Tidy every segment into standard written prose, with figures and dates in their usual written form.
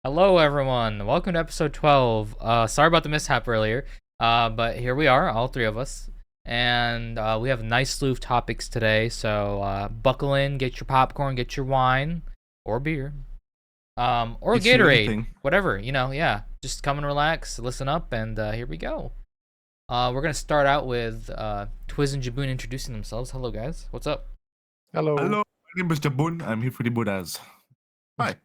Hello, everyone. Welcome to episode 12. Sorry about the mishap earlier, but here we are, all three of us, and we have a nice slew of topics today. So buckle in, get your popcorn, get your wine or beer, or Get you Gatorade, anything. whatever. Yeah. Just come and relax, listen up, and here we go. We're gonna start out with Twiz and Jaboon introducing themselves. Hello, guys. What's up? Hello. Hello, my name is Jabun. I'm here for the Buddhas. Hi.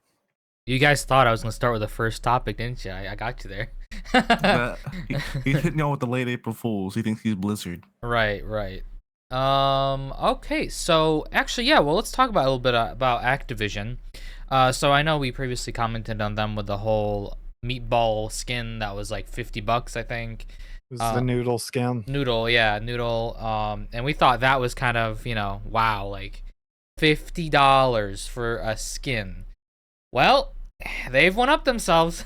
You guys thought I was gonna start with the first topic, didn't you? I got you there. Uh, he's hitting y'all with the late April Fools. He thinks he's Blizzard. Right. Okay, so actually, yeah, well, let's talk about a little bit about Activision. So I know we previously commented on them with the whole meatball skin that was like $50, I think. It was the noodle skin. Noodle. And we thought that was kind of, wow, like $50 for a skin. Well, they've one up themselves.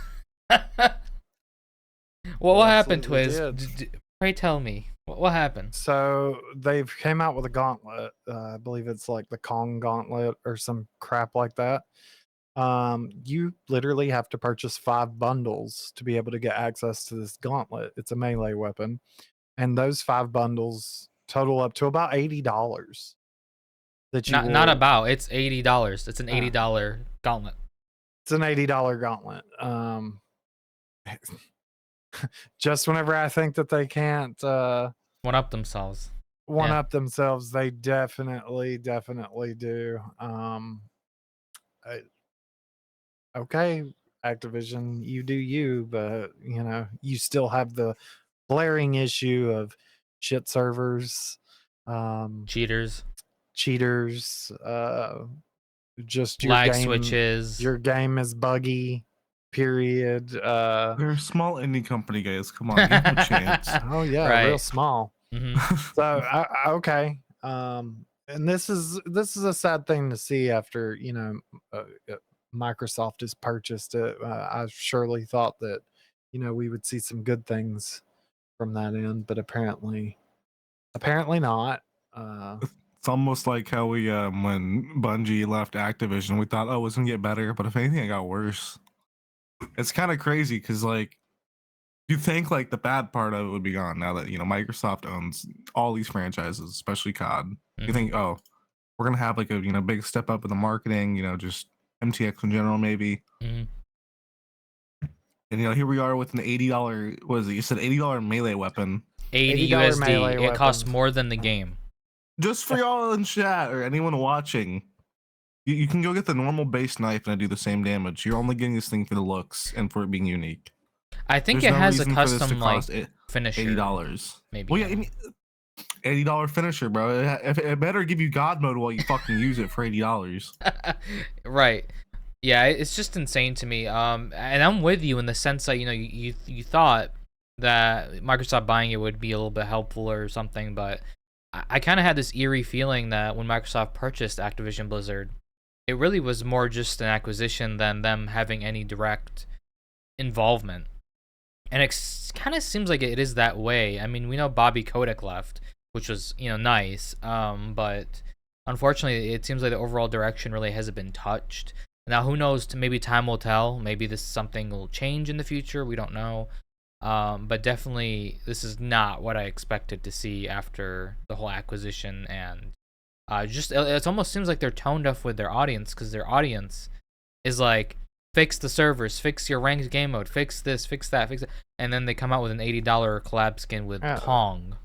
What happened, Twiz? Pray tell me. What happened? So they've came out with a gauntlet. I believe it's like the Kong gauntlet or some crap like that. You literally have to purchase 5 bundles to be able to get access to this gauntlet. It's a melee weapon. And those 5 bundles total up to about $80. That you Not about. It's $80. It's an $80 gauntlet. It's an $80 gauntlet. Just whenever I think that they can't one up themselves, they definitely do. Okay, Activision, you do you, but you still have the glaring issue of shit servers, cheaters, just your lag game, switches. Your game is buggy. Period. They're a small indie company, guys. Come on, give them a chance. Oh yeah, right. real small. So okay. And this is a sad thing to see after Microsoft has purchased it. I surely thought that we would see some good things from that end, but apparently not. It's almost like how we when Bungie left Activision, we thought, oh, it was gonna get better, but if anything, it got worse. It's kind of crazy because like you think like the bad part of it would be gone now that Microsoft owns all these franchises, especially COD. You think, oh, we're gonna have like a big step up in the marketing, just MTX in general maybe. And here we are with an $80. What is it? You said $80 melee weapon. 80 USD. It costs more than the game. Just for y'all in chat or anyone watching. You can go get the normal base knife and I do the same damage. You're only getting this thing for the looks and for it being unique. I think it has a custom like finisher. $80. Maybe. Well, yeah, $80 finisher, bro. It better give you God mode while you fucking use it for $80. Right. Yeah, it's just insane to me. And I'm with you in the sense that you thought that Microsoft buying it would be a little bit helpful or something, but I kind of had this eerie feeling that when Microsoft purchased Activision Blizzard, it really was more just an acquisition than them having any direct involvement. And it kind of seems like it is that way. I mean, we know Bobby Kotick left, which was, nice. But unfortunately, it seems like the overall direction really hasn't been touched. Now, who knows? Maybe time will tell. Maybe this something will change in the future. We don't know. But definitely, this is not what I expected to see after the whole acquisition. And it almost seems like they're tone deaf with their audience, because their audience is like, fix the servers, fix your ranked game mode, fix this, fix that, fix it. And then they come out with an $80 collab skin with Kong.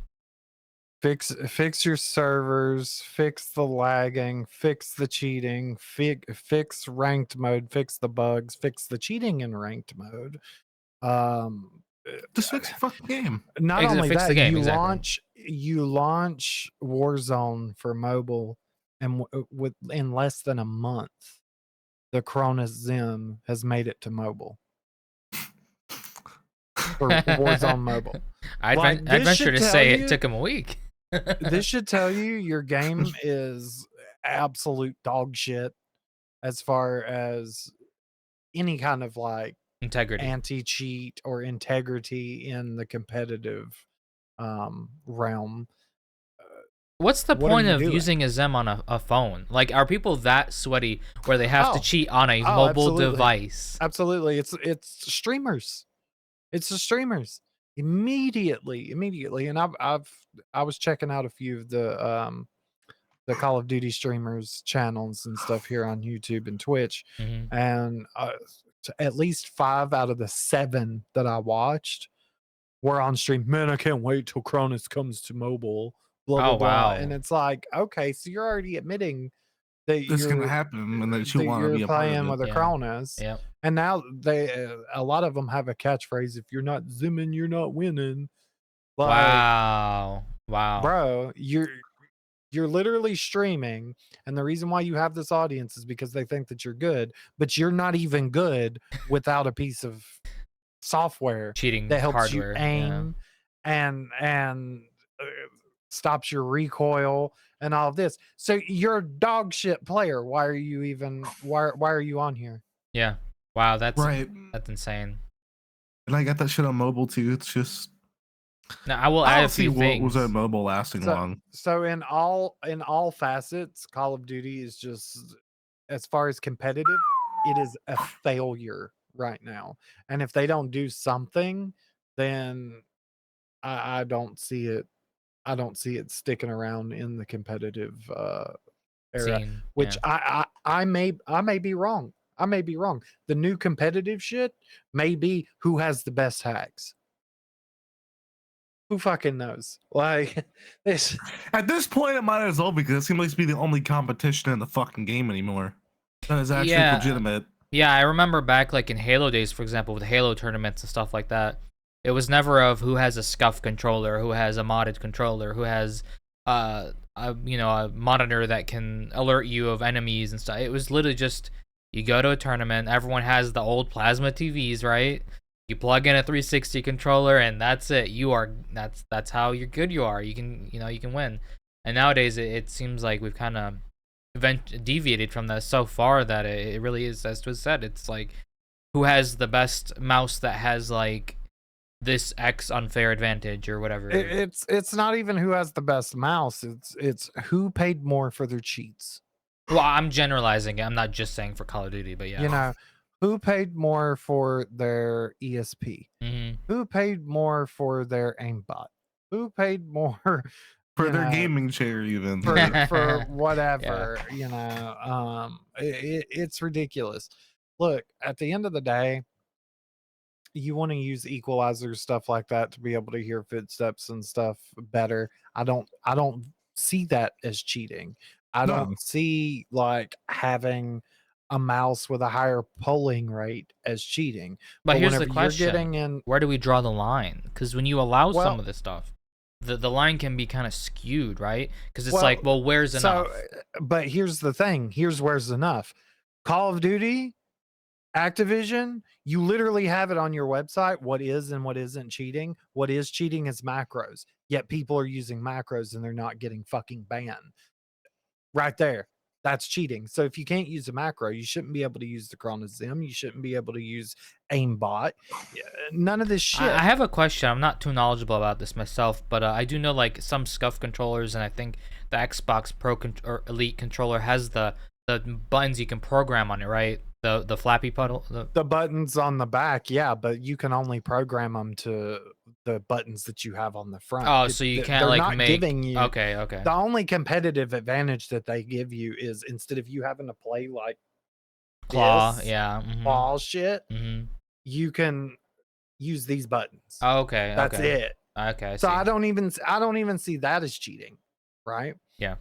Fix your servers, fix the lagging, fix the cheating, fix ranked mode, fix the bugs, fix the cheating in ranked mode. Just fix the fucking game. Not only fix that, the game, you launch Warzone for mobile, and in less than a month, the Cronus Zim has made it to mobile. For Warzone mobile. I'd venture to say it took him a week. This should tell you your game is absolute dog shit as far as any kind of like integrity, anti-cheat or integrity in the competitive realm. What's the What are point you of doing? using a Zem on a phone? Like, are people that sweaty where they have to Oh, cheat on a oh, mobile absolutely. device? Absolutely. It's streamers. It's the streamers. Immediately. And I was checking out a few of the Call of Duty streamers channels and stuff here on YouTube and Twitch, Hmm. and at least 5 out of the 7 that I watched were on stream. Man, I can't wait till Cronus comes to mobile. Blah blah Oh blah. And wow. it's like, okay, so you're already admitting that This can happen, and that you want to you're be a part of playing it. with a Yeah. Cronus, Yep. and now a lot of them have a catchphrase: "If you're not zooming, you're not winning." Like, Wow. Wow. bro, you're literally streaming, and the reason why you have this audience is because they think that you're good, but you're not even good without a piece of software Cheating that helps you hardware. Yeah. aim and stops your recoil and all of this. So you're a dog shit player. Why are you even why are you on here? Yeah. Wow. Right. That's insane. And I got that shit on mobile too. It's just Now I will I add a don't see few what was things. on mobile lasting So long. so in all facets, Call of Duty is just, as far as competitive, it is a failure right now. And if they don't do something, then I don't see it. I don't see it sticking around in the competitive era. Scene. Which Yeah. I may be wrong. I may be wrong. The new competitive shit may be who has the best hacks. Who fucking knows? Like this. At this point, it might as well because it seems like to be the only competition in the fucking game anymore that is actually Yeah. legitimate. Yeah, I remember back like in Halo days, for example, with Halo tournaments and stuff like that. It was never of who has a scuff controller, who has a modded controller, who has a monitor that can alert you of enemies and stuff. It was literally just you go to a tournament, everyone has the old plasma TVs, right? You plug in a 360 controller and that's it. That's how you're good you are. You can win. And nowadays it seems like we've kind of deviated from that so far that it really is, as was said, it's like who has the best mouse that has like this X unfair advantage or whatever. It's not even who has the best mouse. It's who paid more for their cheats. Well, I'm generalizing it. I'm not just saying for Call of Duty, but yeah. You know, who paid more for their ESP? Hmm. Who paid more for their aimbot? Who paid more, For you their know, gaming chair, even. for Yeah. whatever, it's ridiculous. Look, at the end of the day, you want to use equalizers, stuff like that, to be able to hear footsteps and stuff better. I don't see that as cheating. I No. don't see like having a mouse with a higher polling rate as cheating. But here's the whenever you're question: getting in, where do we draw the line? Because when you allow some well, of this stuff, the line can be kind of skewed, right? Because it's well, like, well, where's enough? but here's the thing. Here's where's enough. Call of Duty, Activision, you literally have it on your website what is and what isn't cheating. What is cheating is macros. Yet people are using macros and they're not getting fucking banned. Right there. That's cheating. So if you can't use a macro, you shouldn't be able to use the Chronozem. You shouldn't be able to use aimbot. None of this shit. I have a question. I'm not too knowledgeable about this myself, but I do know like some scuff controllers, and I think the Xbox Pro or Elite controller has the buttons you can program on it, right? The flappy puddle. The buttons on the back, yeah, but you can only program them to the buttons that you have on the front. Oh, so you can't They're like not make. giving you. Okay. The only competitive advantage that they give you is instead of you having to play like Claw. this Yeah. ball shit, Mm-hmm. you can use these buttons. Oh, okay. That's it. Okay. I So see. I don't even see that as cheating, right? Yeah.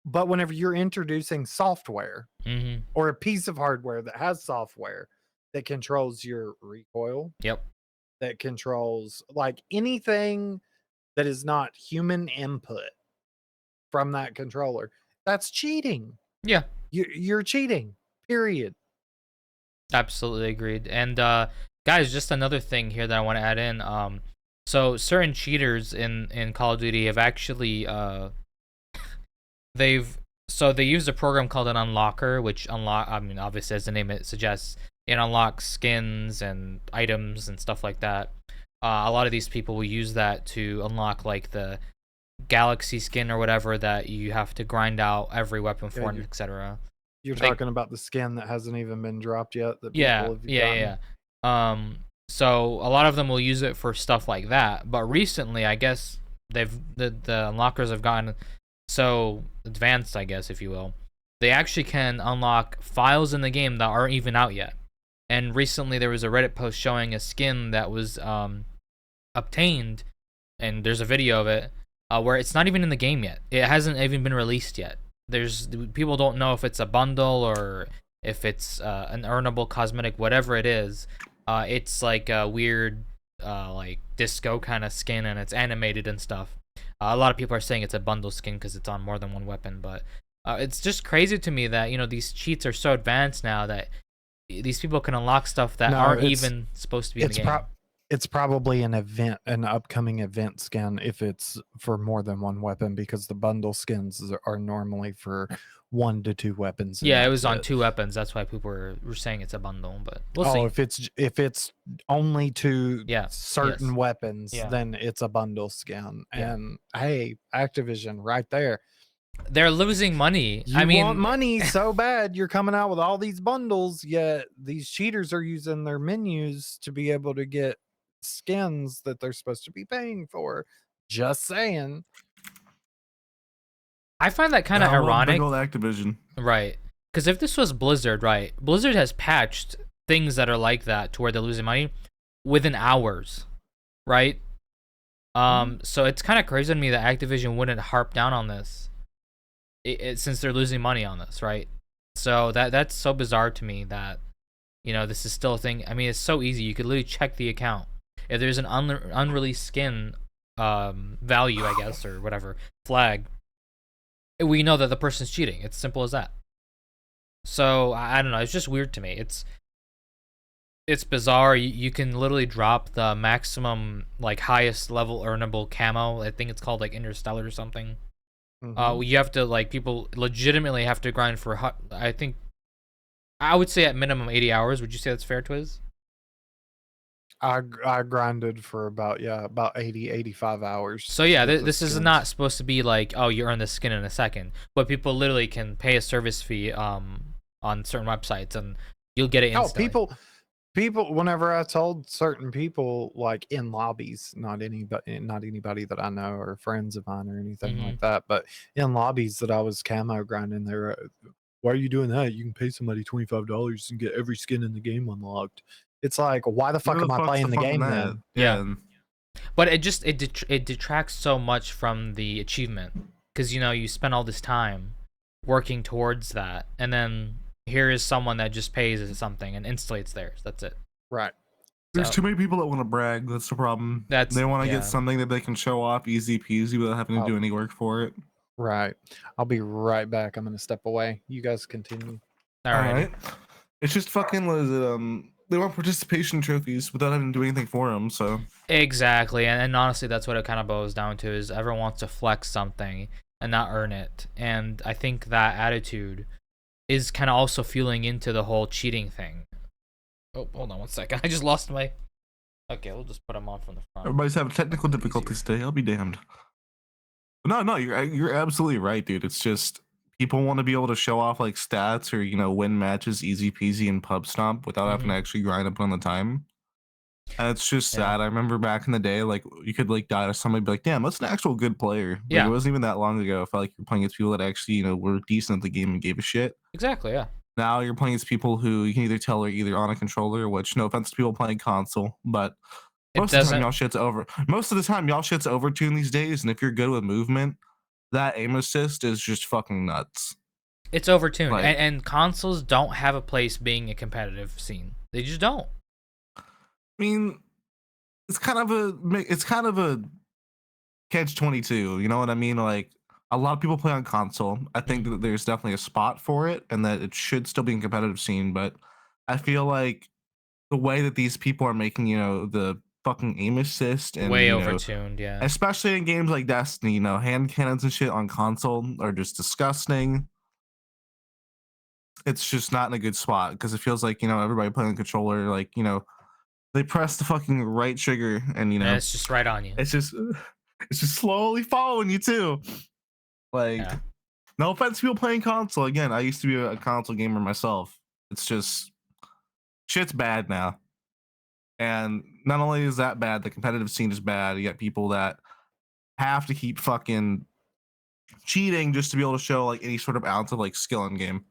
But whenever you're introducing software Mm-hmm. or a piece of hardware that has software that controls your recoil, Yep. that controls like anything that is not human input from that controller, that's cheating. Yeah. You're cheating. Period. Absolutely agreed. And guys, just another thing here that I want to add in. So certain cheaters in Call of Duty have actually they use a program called an unlocker, which obviously as the name it suggests, it unlocks skins and items and stuff like that. A lot of these people will use that to unlock like the galaxy skin or whatever that you have to grind out every weapon for, and etc. You're talking about the skin that hasn't even been dropped yet that people have gotten. So a lot of them will use it for stuff like that. But recently, I guess the unlockers have gotten so advanced, I guess, if you will. They actually can unlock files in the game that aren't even out yet. And recently, there was a Reddit post showing a skin that was obtained, and there's a video of it where it's not even in the game yet. It hasn't even been released yet. People don't know if it's a bundle or if it's an earnable cosmetic, whatever it is. It's like a weird like disco kind of skin, and it's animated and stuff. A lot of people are saying it's a bundle skin because it's on more than one weapon, but it's just crazy to me that these cheats are so advanced now that these people can unlock stuff that aren't even supposed to be in the game. It's probably an upcoming event skin if it's for more than one weapon, because the bundle skins are normally for 1 to 2 weapons. Yeah, it was on 2 weapons. That's why people were saying it's a bundle, but we'll see. If it's only to certain weapons, then it's a bundle skin. And hey, Activision, right there. They're losing money. I mean, want money so bad. You're coming out with all these bundles, yet these cheaters are using their menus to be able to get skins that they're supposed to be paying for. Just saying. I find that kind of ironic. Big old Activision. Right. Because if this was Blizzard, right? Blizzard has patched things that are like that to where they're losing money within hours, right? So it's kind of crazy to me that Activision wouldn't harp down on this. Since they're losing money on this, right? So that's so bizarre to me that this is still a thing. I mean, it's so easy. You could literally check the account. If there's an unreleased skin value, I guess, or whatever flag, we know that the person's cheating. It's simple as that. So I don't know. It's just weird to me. It's bizarre. You can literally drop the maximum highest level earnable camo. I think it's called Interstellar or something. You have to people legitimately have to grind for I think I would say at minimum 80 hours. Would you say that's fair, Twiz? I grinded for about 80 85 hours. So yeah, this is not supposed to be oh, you earn the skin in a second, but people literally can pay a service fee on certain websites and you'll get it instantly. People whenever I told certain people in lobbies, not anybody that I know or friends of mine or anything like that, but in lobbies that I was camo grinding, they were, why are you doing that? You can pay somebody $25 and get every skin in the game unlocked. It's like, why the fuck am I playing the game then? Yeah. But it detracts so much from the achievement because you spend all this time working towards that, and then here is someone that just pays something and instantly it's theirs. That's it. Right. There's too many people that want to brag. That's the problem. They want to get something that they can show off easy peasy without having to do any work for it. Right. I'll be right back. I'm going to step away. You guys continue. All right. It's just fucking, what is it? They want participation trophies without having to do anything for them. So exactly. And honestly, that's what it kind of boils down to, is everyone wants to flex something and not earn it. And I think that attitude is kind of also fueling into the whole cheating thing. Oh, hold on 1 second. I just lost my... Okay, we'll just put them on from the front. Everybody's having technical difficulties today. I'll be damned. No, you're absolutely right, dude. It's just people want to be able to show off stats or win matches easy peasy in pub stomp without having to actually grind up on the time. And it's just sad. I remember back in the day, you could die to somebody, be like, damn, that's an actual good player. It wasn't even that long ago. I felt like you're playing against people that actually were decent at the game and gave a shit. Exactly. Yeah. Now you're playing against people who you can either tell are either on a controller, which no offense to people playing console, but most of the time y'all shit's over. Most of the time y'all shit's overtuned these days, and if you're good with movement, that aim assist is just fucking nuts. It's overtuned, and consoles don't have a place being a competitive scene. They just don't. I mean, it's kind of a catch-22. You know what I mean? A lot of people play on console. I think that there's definitely a spot for it, and that it should still be in competitive scene. But I feel like the way that these people are making, the fucking aim assist and way overtuned, especially in games like Destiny, hand cannons and shit on console are just disgusting. It's just not in a good spot because it feels like everybody playing a controller, they press the fucking right trigger and it's just right on you. It's just It's just slowly following you too. Like, Yeah. no offense to people playing console. Again, I used to be a console gamer myself. It's just shit's bad now. And not only is that bad, the competitive scene is bad. You got people that have to keep fucking cheating just to be able to show like any sort of ounce of like skill in game.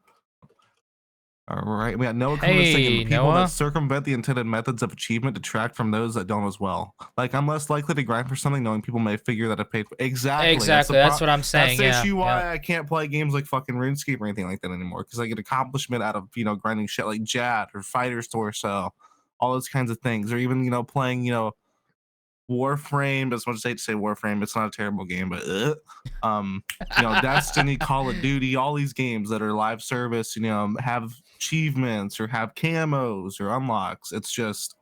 All right, we got Noah Kunis thinking Hey, the people that Noah. circumvent the intended methods of achievement detract from those that don't as well. Like, I'm less likely to grind for something knowing people may figure that I paid for. Exactly. Exactly. That's what I'm saying. That's the Yeah. issue why Yeah. I can't play games like fucking RuneScape or anything like that anymore, because I get accomplishment out of, you know, grinding shit like Jad or Fighter's Torso, all those kinds of things, or even, you know, playing, you know, Warframe. As much as I hate to say Warframe, it's not a terrible game, but you know, Destiny, Call of Duty, all these games that are live service, you know, have achievements or have camos or unlocks. It's just,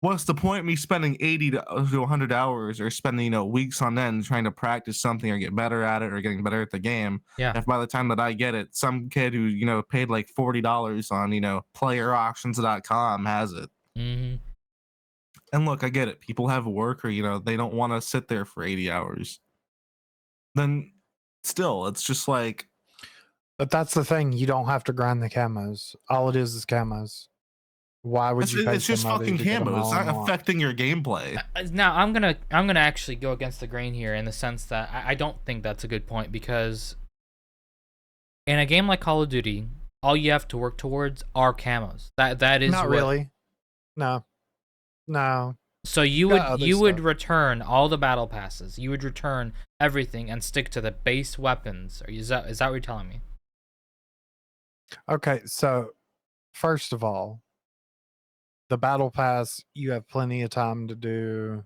what's the point of me spending 80 to 100 hours or spending, you know, weeks on end trying to practice something or get better at it or getting better at the game, Yeah. if by the time that I get it, some kid who, you know, paid like $40 on, you know, playerauctions.com has it. Mm-hmm. And look, I get it. People have work, or, you know, they don't want to sit there for 80 hours. Then still, it's just like, But that's the thing. You don't have to grind the camos. All it is camos. Why would you pay it's just somebody fucking to get them camo. It's all not unlocked? affecting your gameplay. Now I'm gonna actually go against the grain here in the sense that I don't think that's a good point, because in a game like Call of Duty, all you have to work towards are camos. That is Not what, really. No. No. So you got would other stuff. return all the battle passes. You would return everything and stick to the base weapons. Or is that what you're telling me? Okay, so first of all, the battle pass, you have plenty of time to do,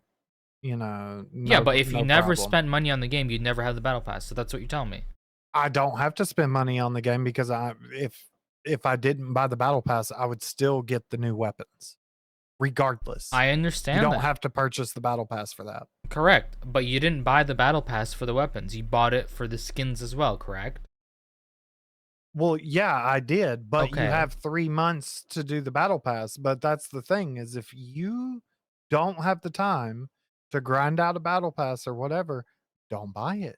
you know, Yeah, no, but if you no never problem. spent money on the game, you'd never have the battle pass. So that's what you're telling me. I don't have to spend money on the game because if I didn't buy the battle pass, I would still get the new weapons, regardless. I You understand don't that. have to purchase the battle pass for that. Correct, but you didn't buy the battle pass for the weapons. You bought it for the skins as well, correct? Well, yeah, I did, but you Okay. have 3 months to do the battle pass. But that's the thing, is if you don't have the time to grind out a battle pass or whatever, don't buy it.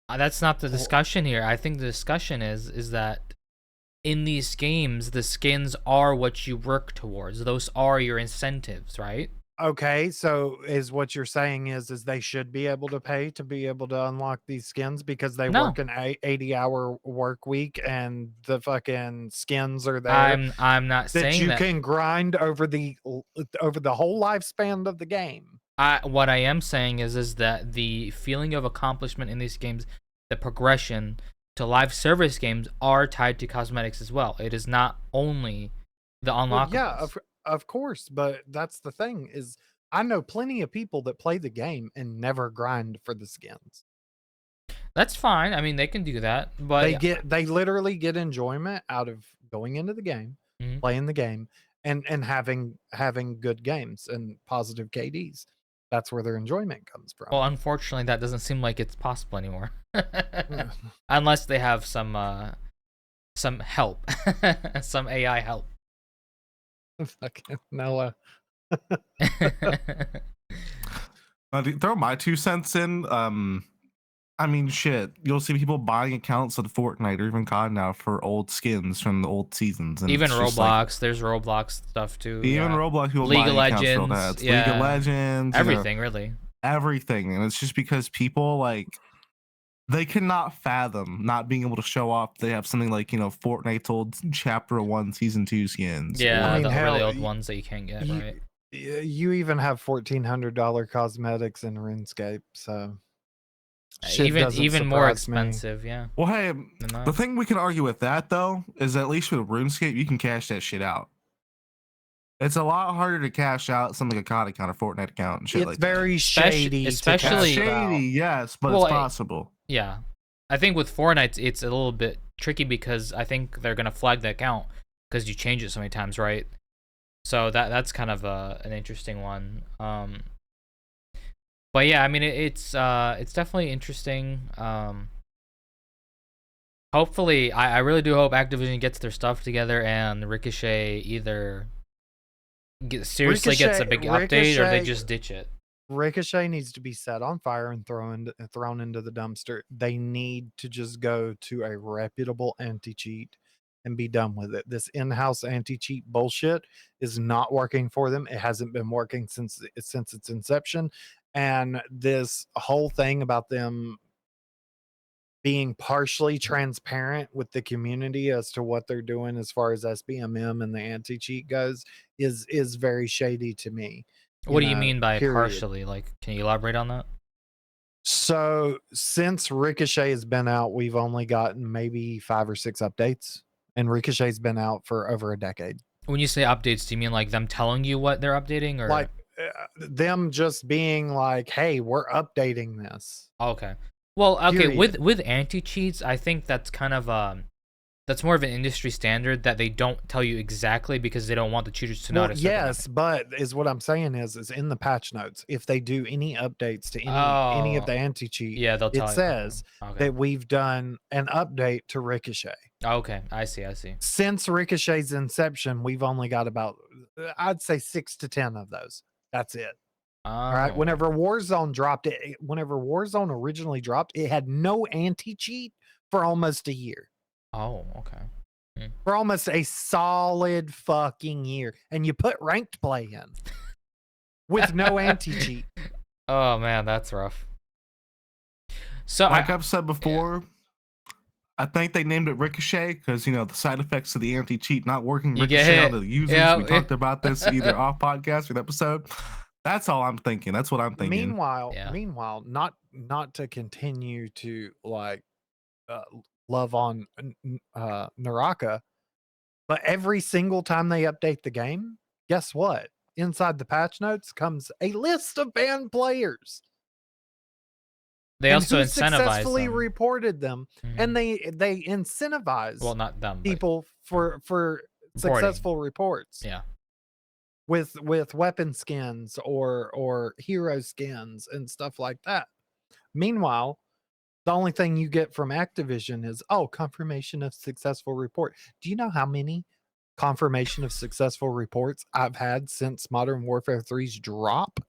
That's not the Or- discussion here. I think the discussion is that in these games, the skins are what you work towards. Those are your incentives, right? Okay, so is what you're saying is they should be able to pay to be able to unlock these skins because they No. work an 80-hour work week and the fucking skins are there I'm not that saying you that. can grind over the whole lifespan of the game. What I am saying is that the feeling of accomplishment in these games, the progression to live service games, are tied to cosmetics as well. It is not only the unlockables. Well, yeah, of course, but that's the thing is I know plenty of people that play the game and never grind for the skins. That's fine. I mean, they can do that, but They literally get enjoyment out of going into the game, Mhm. playing the game, and having good games and positive KDs. That's where their enjoyment comes from. well, unfortunately, that doesn't seem like it's possible anymore, unless they have some help, some AI help. Fucking Noah. Throw my 2 cents in. I mean, shit. You'll see people buying accounts of Fortnite or even COD now for old skins from the old seasons. And Even it's just Roblox, there's Roblox stuff too. even yeah. Roblox, people League buying of accounts for old Legends, ads. League of yeah. Legends, you know, Everything, really. everything. And it's just because people, like, they cannot fathom not being able to show off they have something like, you know, Fortnite's old Chapter 1 Season 2 skins. Yeah, I mean, the really hell, old ones that you can't get, right? You even have $1,400 cosmetics in RuneScape, so shit Even doesn't more surprise me. expensive, yeah. Well, hey, than that. the thing we can argue with that, though, is at least with RuneScape, you can cash that shit out. It's a lot harder to cash out something like a COD account or Fortnite account and shit It's like very shady. especially- to cash it out. shady, yes, but Well, it's possible. Yeah. I think with Fortnite, it's a little bit tricky because I think they're going to flag the account because you change it so many times, right? So that's kind of an interesting one. But yeah, I mean, it's definitely interesting. Hopefully, I really do hope Activision gets their stuff together and Ricochet either seriously gets a big update or they Ricochet- just ditch it. Ricochet needs to be set on fire and thrown into the dumpster. They need to just go to a reputable anti-cheat and be done with it. This in-house anti-cheat bullshit is not working for them. It hasn't been working since its inception. And this whole thing about them being partially transparent with the community as to what they're doing as far as SBMM and the anti-cheat goes is very shady to me. What do you mean by Period. partially? Like, can you elaborate on that? So since Ricochet has been out, we've only gotten maybe 5 or 6 updates, and Ricochet's been out for over a decade. When you say updates, do you mean like them telling you what they're updating, or Like them just being like, "Hey, we're updating this." okay? Well, okay, Period. with anti-cheats, I think that's kind of that's more of an industry standard that they don't tell you exactly because they don't want the cheaters to Well, notice. that they're gonna- yes, but is what I'm saying is in the patch notes, if they do any updates to any of Oh, the anti-cheat, yeah, they'll tell it you. says Okay. that we've done an update to Ricochet. Okay, I see. Since Ricochet's inception, we've only got about, I'd say 6 to 10 of those. That's it. All right. Oh, Whenever Warzone dropped it, whenever Warzone originally dropped, it had no anti-cheat for almost a year. oh, okay. For almost a solid fucking year. And you put ranked play in with no anti-cheat. Oh man, that's rough. So Like I've said before, I think they named it Ricochet because the side effects of the anti-cheat not working You get ricochet on hit. the users. Yeah, We talked about this either off podcast or the episode. That's all I'm thinking. That's what I'm thinking. Meanwhile, not to continue to like love on Naraka, but every single time they update the game, guess what? Inside the patch notes comes a list of banned players. they and also who incentivize successfully them. reported them, and they incentivize Well, not them, but people for reporting. successful reports. Yeah. With weapon skins or hero skins and stuff like that. Meanwhile, the only thing you get from Activision is confirmation of successful report. Do you know how many confirmation of successful reports I've had since Modern Warfare 3's drop?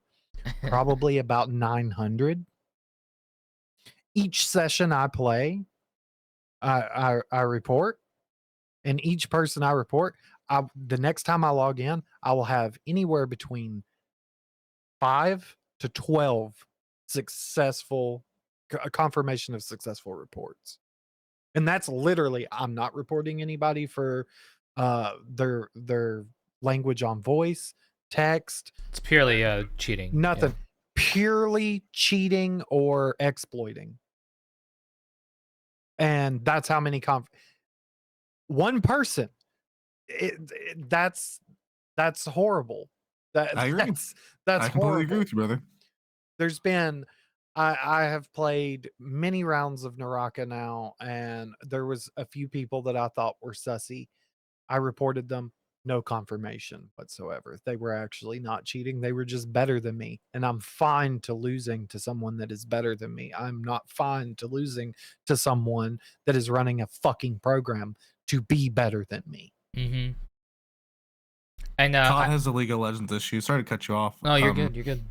Probably about 900. Each session I play, I report, and each person I report, the next time I log in, I will have anywhere between 5 to 12 successful confirmation of successful reports. And that's literally, I'm not reporting anybody for their language on voice, text. It's purely cheating. Nothing. Yeah. Purely cheating or exploiting. And that's how many one person. That's horrible. I agree. That's I completely agree horrible. with you, brother. There's been I have played many rounds of Naraka now, and there was a few people that I thought were sussy. I reported them, no confirmation whatsoever. They were actually not cheating. They were just better than me. And I'm fine to losing to someone that is better than me. I'm not fine to losing to someone that is running a fucking program to be better than me. Mm-hmm. And COD has a League of Legends issue. Sorry to cut you off. No, you're good. You're good.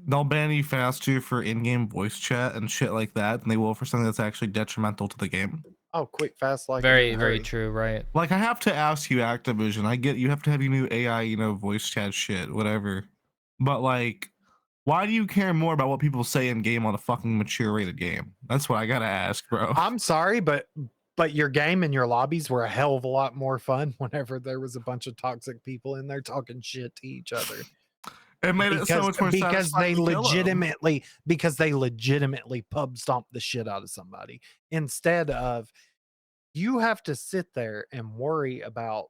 They'll ban you faster for in-game voice chat and shit like that than they will for something that's actually detrimental to the game. Oh, quick, fast, like Very, very true. Right. Like I have to ask you, Activision. I get you have to have your new AI, voice chat shit, whatever. But like, why do you care more about what people say in game on a fucking mature rated game? That's what I gotta ask, bro. I'm sorry, but your game and your lobbies were a hell of a lot more fun whenever there was a bunch of toxic people in there talking shit to each other. It made it so much more because they satisfying legitimately pub stomp the shit out of somebody instead of you have to sit there and worry about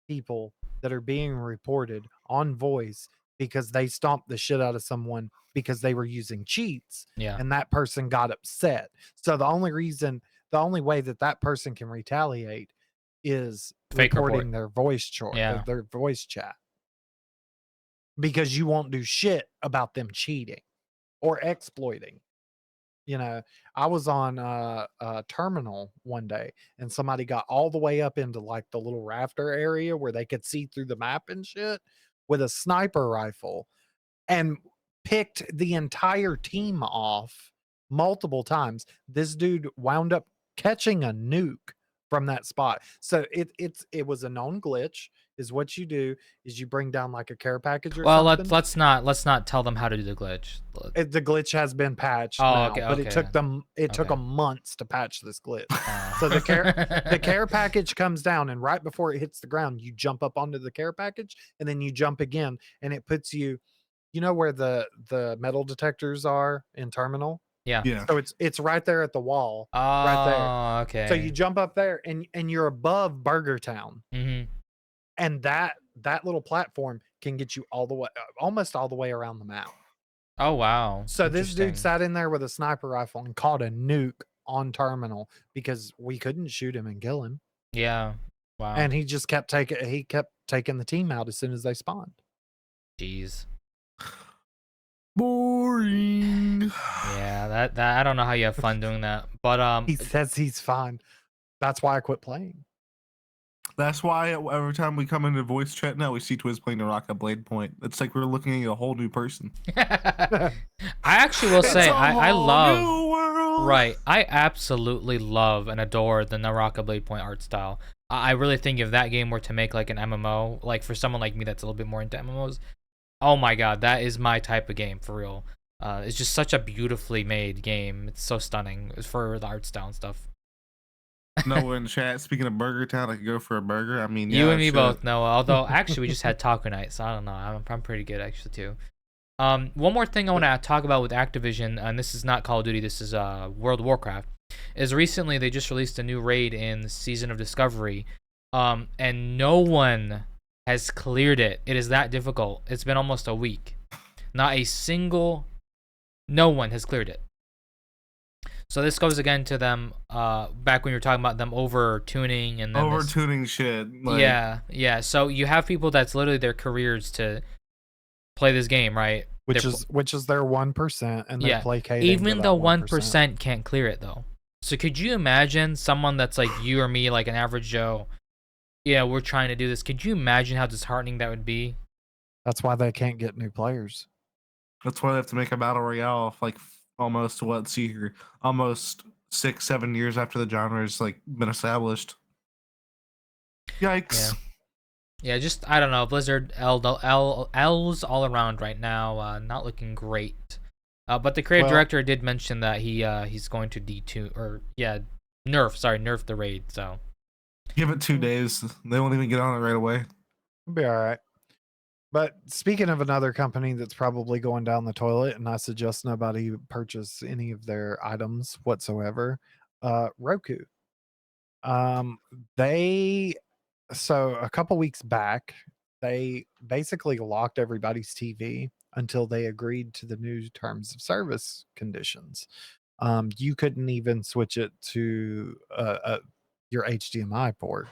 people that are being reported on voice because they stomped the shit out of someone because they were using cheats. Yeah. And that person got upset. So the only way that person can retaliate is Fake reporting report. their voice chat. Because you won't do shit about them cheating or exploiting. I was on a terminal one day and somebody got all the way up into like the little rafter area where they could see through the map and shit with a sniper rifle. And picked the entire team off multiple times. This dude wound up catching a nuke from that spot. So it was a known glitch. Is what you do is you bring down like a care package or Well, something. let's not tell them how to do the glitch. The glitch has been patched Oh, now, okay, but okay. it took Okay. them months to patch this glitch. Oh. So the care package comes down, and right before it hits the ground, you jump up onto the care package, and then you jump again, and it puts you, you know where the metal detectors are in terminal. Yeah. Yeah. So it's right there at the wall, right there. Oh, So okay. you jump up there, and you're above Burger Town, Mm-hmm. and that little platform can get you all the way, almost all the way around the map. Oh, wow. So this dude Interesting. sat in there with a sniper rifle and caught a nuke on terminal because we couldn't shoot him and kill him. Yeah. Wow. And he just kept taking the team out as soon as they spawned. Jeez. Boring. Yeah, that I don't know how you have fun doing that. But He says he's fine. That's why I quit playing. That's why every time we come into voice chat now, we see Twiz playing the Rocket Blade point. It's like we're looking at a whole new person. I actually will say It's a I whole love new world. right. I absolutely love and adore the Naraka Blade Point art style. I really think if that game were to make like an MMO, like for someone like me that's a little bit more into MMOs, oh my god, that is my type of game for real. It's just such a beautifully made game. It's so stunning for the art style and stuff. Noah in chat. Speaking of Burger Town, I could go for a burger. I mean, You yeah, and me shit. both, Noah. Although actually we just had taco night, so I don't know. I'm pretty good actually too. One more thing I want to talk about with Activision, and this is not Call of Duty, this is World of Warcraft, is recently they just released a new raid in Season of Discovery, and no one has cleared it. It is that difficult. It's been almost a week. Not a single, no one has cleared it. So this goes again to them, back when you were talking about them over-tuning and then Over-tuning shit. Like, yeah. So you have people that's literally their careers to play this game, right? Which is their 1%, and they're placating. Even the 1% can't clear it though. So could you imagine someone that's like you or me, like an average Joe? Yeah, we're trying to do this. Could you imagine how disheartening that would be? That's why they can't get new players. That's why they have to make a battle royale. Like almost almost 6-7 years after the genre's like been established. Yikes. Yeah, just I don't know. Blizzard L's all around right now, not looking great. But the creative director did mention that he's going to nerf the raid. So give it 2 days. They won't even get on it right away. It'll be all right. But speaking of another company that's probably going down the toilet, and I suggest nobody purchase any of their items whatsoever, Roku. So a couple weeks back, they basically locked everybody's TV until they agreed to the new terms of service conditions. You couldn't even switch it to your HDMI port.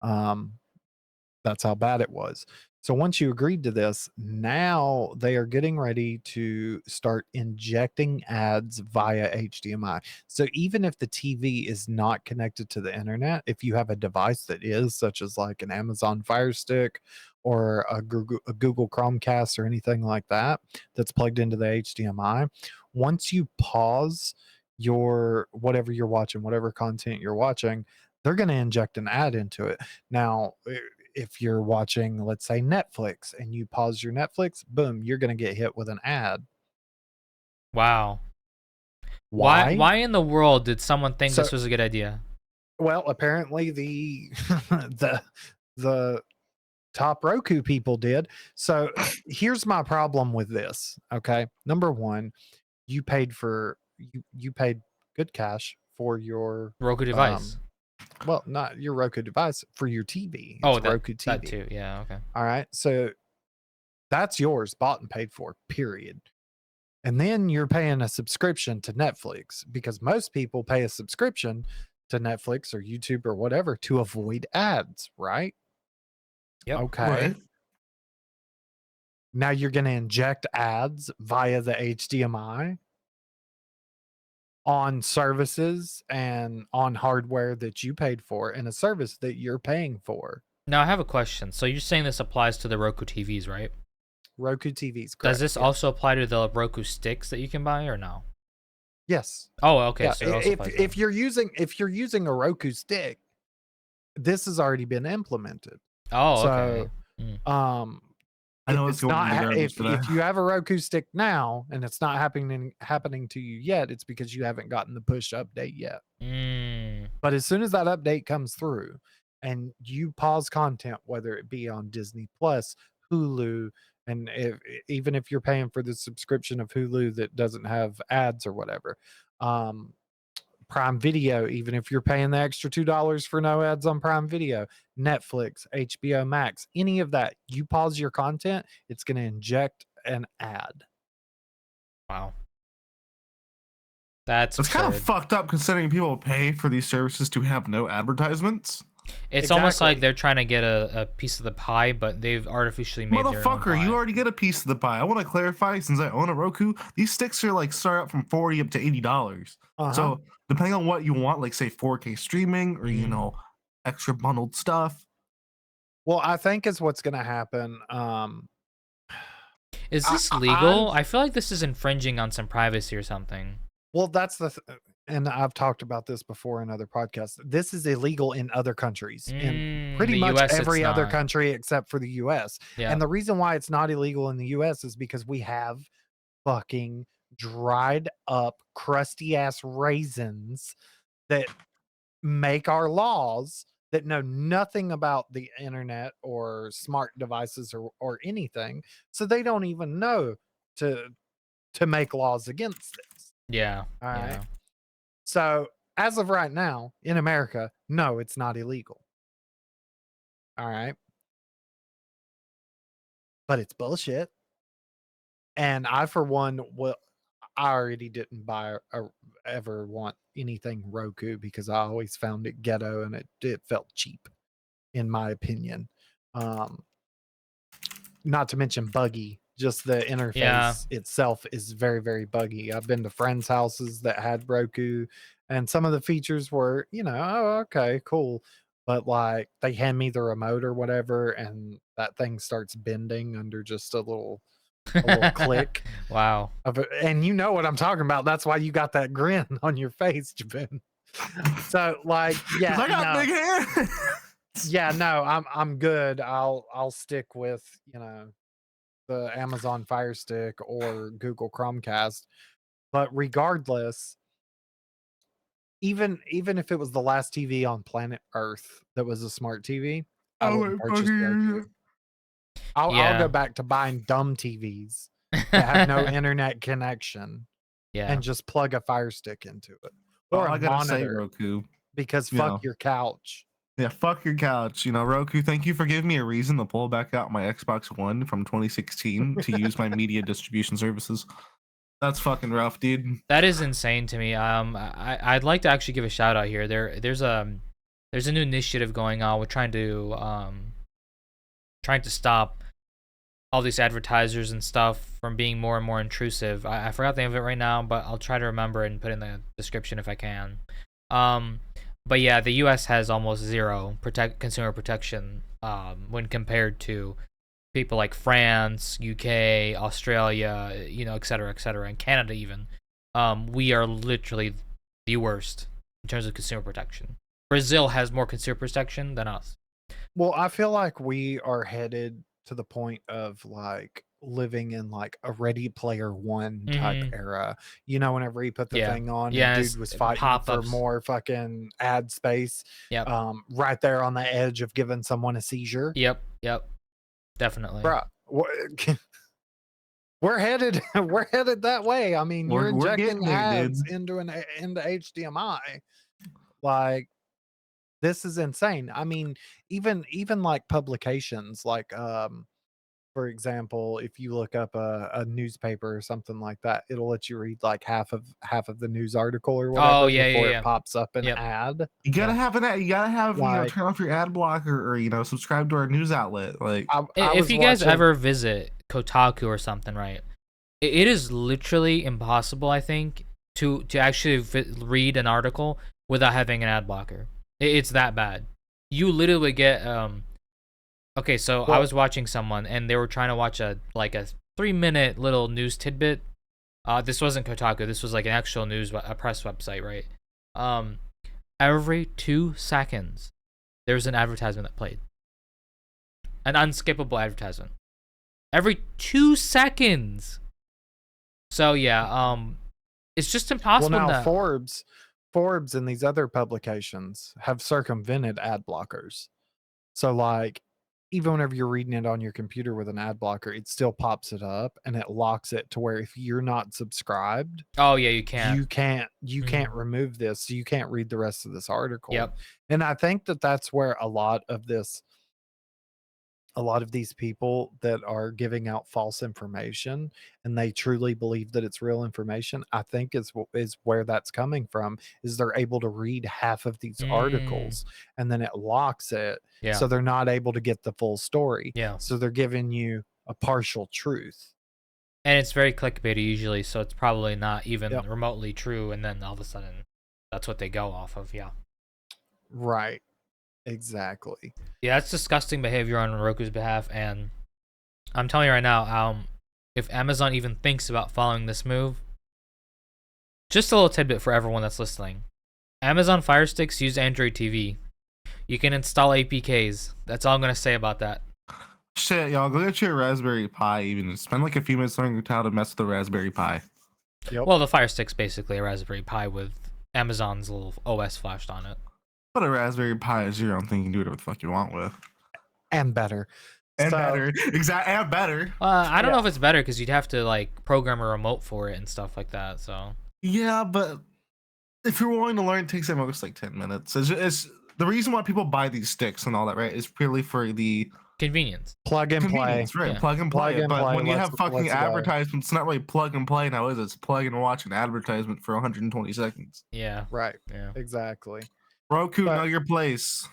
That's how bad it was. So once you agreed to this, now they are getting ready to start injecting ads via HDMI. So even if the TV is not connected to the internet, if you have a device that is, such as like an Amazon Fire Stick or a Google Chromecast or anything like that, that's plugged into the HDMI, once you pause your whatever you're watching, whatever content you're watching, they're going to inject an ad into it. Now, if you're watching, let's say, Netflix, and you pause your Netflix, boom, you're going to get hit with an ad. wow. Why? Why in the world did someone think this was a good idea? Well, apparently the the top Roku people did. So here's my problem with this. Okay, number one, you paid good cash for your Roku device. Well, not your Roku device, for your TV. It's Oh, Roku TV. that too. Yeah, okay. All right. So that's yours, bought and paid for, period. And then you're paying a subscription to Netflix, because most people pay a subscription to Netflix or YouTube or whatever to avoid ads, right? Yep. Okay. Right. Now you're going to inject ads via the HDMI on services and on hardware that you paid for, and a service that you're paying for. Now I have a question. So you're saying this applies to the Roku TVs, right? Roku TVs. Does Correct. this yeah. also apply to the Roku sticks that you can buy or no? Yes. Oh, okay. Yeah. So it also applies to If you're using a Roku stick, this has already been implemented. Oh, okay. So, Mm. I if know what's it's going not in the garbage if today. you have a Roku stick now and it's not happening to you yet, it's because you haven't gotten the push update yet. Mm. But as soon as that update comes through and you pause content, whether it be on Disney Plus, Hulu, and even if you're paying for the subscription of Hulu that doesn't have ads or whatever, Prime Video, even if you're paying the extra $2 for no ads on Prime Video, Netflix, HBO Max, any of that, you pause your content, it's going to inject an ad. Wow. That's It's kind of absurd. fucked up considering people pay for these services to have no advertisements. It's almost like Exactly. they're trying to get a piece of the pie, but they've artificially made their own Motherfucker, pie. you already get a piece of the pie. I want to clarify, since I own a Roku, these sticks are like start out from $40 up to $80. Uh-huh. So depending on what you want, like say 4K streaming or extra bundled stuff. Well, I think is what's going to happen. Is this I'm legal? I feel like this is infringing on some privacy or something. Well, that's and I've talked about this before in other podcasts. This is illegal in other countries, in pretty the much US it's every other not. country except for the US. Yeah. And the reason why it's not illegal in the US is because we have fucking dried up, crusty ass raisins that make our laws that know nothing about the internet or smart devices or anything. So they don't even know to make laws against this. Yeah. All right. Yeah. So as of right now in America, no, it's not illegal. All right. But it's bullshit. And I, for one, I already didn't buy or ever want anything Roku because I always found it ghetto and it felt cheap, in my opinion. Not to mention buggy. Just the interface itself is very, very buggy. I've been to friends' houses that had Roku, and some of the features were, oh, okay, cool. But like they hand me the remote or whatever, and that thing starts bending under just a little click. Wow. And you know what I'm talking about. That's why you got that grin on your face, Jabin. So like, yeah, I got big hands. Yeah, no, I'm good. I'll stick with, the Amazon Fire Stick or Google Chromecast. But regardless, even if it was the last TV on planet Earth that was a smart TV, I wouldn't purchase Roku. I'll go back to buying dumb TVs that have no internet connection and just plug a Fire Stick into it. Or a monitor. Roku. Because fuck your couch. Yeah, fuck your couch. Roku, thank you for giving me a reason to pull back out my Xbox One from 2016 to use my media distribution services. That's fucking rough, dude. That is insane to me. I'd like to actually give a shout out here. There's a new initiative going on. We're trying to stop all these advertisers and stuff from being more and more intrusive. I forgot the name of it right now, but I'll try to remember and put in the description if I can. But yeah, the U.S. has almost zero consumer protection when compared to people like France, UK, Australia, et cetera, and Canada even. We are literally the worst in terms of consumer protection. Brazil has more consumer protection than us. Well, I feel like we are headed to the point of like living in like a Ready Player One type era. Whenever he put the thing on, and dude was fighting for more fucking ad space. Yep. Right there on the edge of giving someone a seizure. Yep. Definitely. Bruh, we're headed that way. I mean, you're injecting ads into HDMI. Like, this is insane. I mean, even like publications, like for example, if you look up a newspaper or something like that, it'll let you read like half of the news article or whatever before it pops up an ad. You gotta have an ad. You gotta have turn off your ad blocker or subscribe to our news outlet. Like, if you guys ever visit Kotaku or something, right? It is literally impossible, I think, to actually read an article without having an ad blocker. It's that bad. You literally get Okay, so I Well, was watching someone and they were trying to watch a 3-minute little news tidbit. This wasn't Kotaku. This was like an actual news, a press website, right? Um, every 2 seconds, there's an advertisement that played, an unskippable advertisement. Every 2 seconds. So yeah, it's just well, impossible now to. Forbes and these other publications have circumvented ad blockers. So like even whenever you're reading it on your computer with an ad blocker, it still pops it up and it locks it to where if you're not subscribed, Oh yeah, you can't. you can't remove this. So you can't read the rest of this article. Yep. And I think that that's where a lot of these people that are giving out false information and they truly believe that it's real information, I think is where that's coming from, is they're able to read half of these articles and then it locks it, Yeah. so they're not able to get the full story. Yeah. So they're giving you a partial truth. And it's very clickbaity usually, so it's probably not even Yep. remotely true. And then all of a sudden, that's what they go off of. Yeah. Right. Exactly. Yeah, that's disgusting behavior on Roku's behalf, and I'm telling you right now, if Amazon even thinks about following this move, just a little tidbit for everyone that's listening. Amazon Fire Sticks use Android TV. You can install APKs. That's all I'm gonna say about that. Shit, y'all, go get your Raspberry Pi. Even spend like a few minutes learning how to mess with the Raspberry Pi. Yep. Well, the Fire Stick's basically a Raspberry Pi with Amazon's little OS flashed on it. But a Raspberry Pi is your own thing. You can do whatever the fuck you want with. And better. And So- better. Exactly. And better. I don't know if it's better because you'd have to like program a remote for it and stuff like that. So Yeah, but if you're willing to learn, it takes at most like 10 minutes. It's the reason why people buy these sticks and all that, right? Is purely for the convenience. Plug and play. convenience, right? Yeah. Plug and play. Plug and But play, when you let's- have fucking let's go. advertisements, it's not really plug and play now, is it? It's plug and watch an advertisement for 120 seconds. Yeah. Right. Yeah. Exactly. Roku, But- know your place.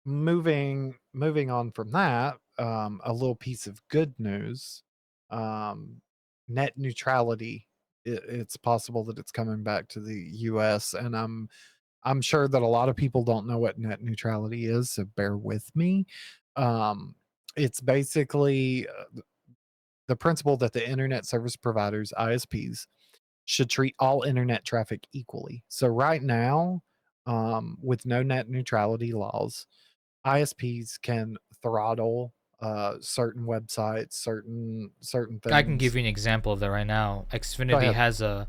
Moving on from that, a little piece of good news. Net neutrality. It's possible that it's coming back to the US, and I'm sure that a lot of people don't know what net neutrality is, so bear with me. It's basically the principle that the internet service providers, ISPs, should treat all internet traffic equally. So right now, with no net neutrality laws, ISPs can throttle certain websites, certain things. I can give you an example of that right now. Xfinity ahead. has an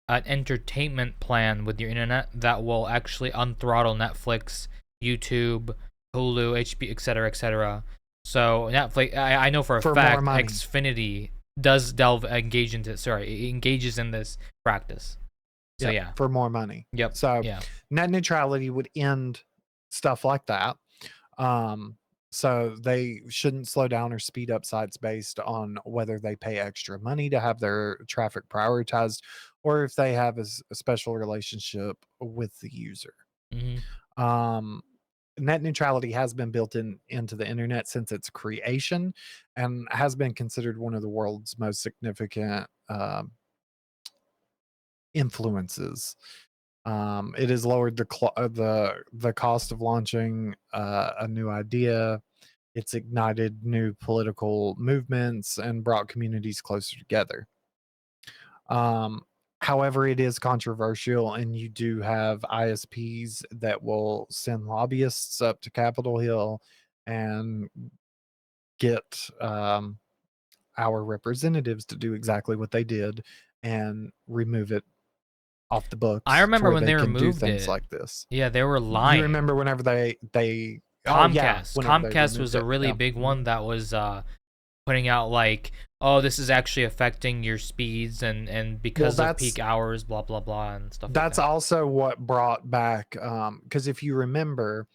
entertainment plan with your internet that will actually unthrottle Netflix, YouTube, Hulu, HBO, etc., etc. So Netflix, I know for a For more fact, money. Xfinity does it engages in this practice. So yeah. for more money. Yep. So Yeah. net neutrality would end stuff like that. So they shouldn't slow down or speed up sites based on whether they pay extra money to have their traffic prioritized or if they have a special relationship with the user. hmm Net neutrality has been built into the internet since its creation and has been considered one of the world's most significant influences. It has lowered the cost of launching a new idea. It's ignited new political movements and brought communities closer together. However, it is controversial, and you do have ISPs that will send lobbyists up to Capitol Hill and get our representatives to do exactly what they did and remove it off the books. I to remember where when they can do removed things it. like this. Yeah, they were lying. You remember whenever they Comcast. whenever they Comcast was removed a it, really yeah. big one that was putting out like, oh, this is actually affecting your speeds and because of that's- peak hours, blah blah blah, and stuff. That's like that. also what brought back because if you remember,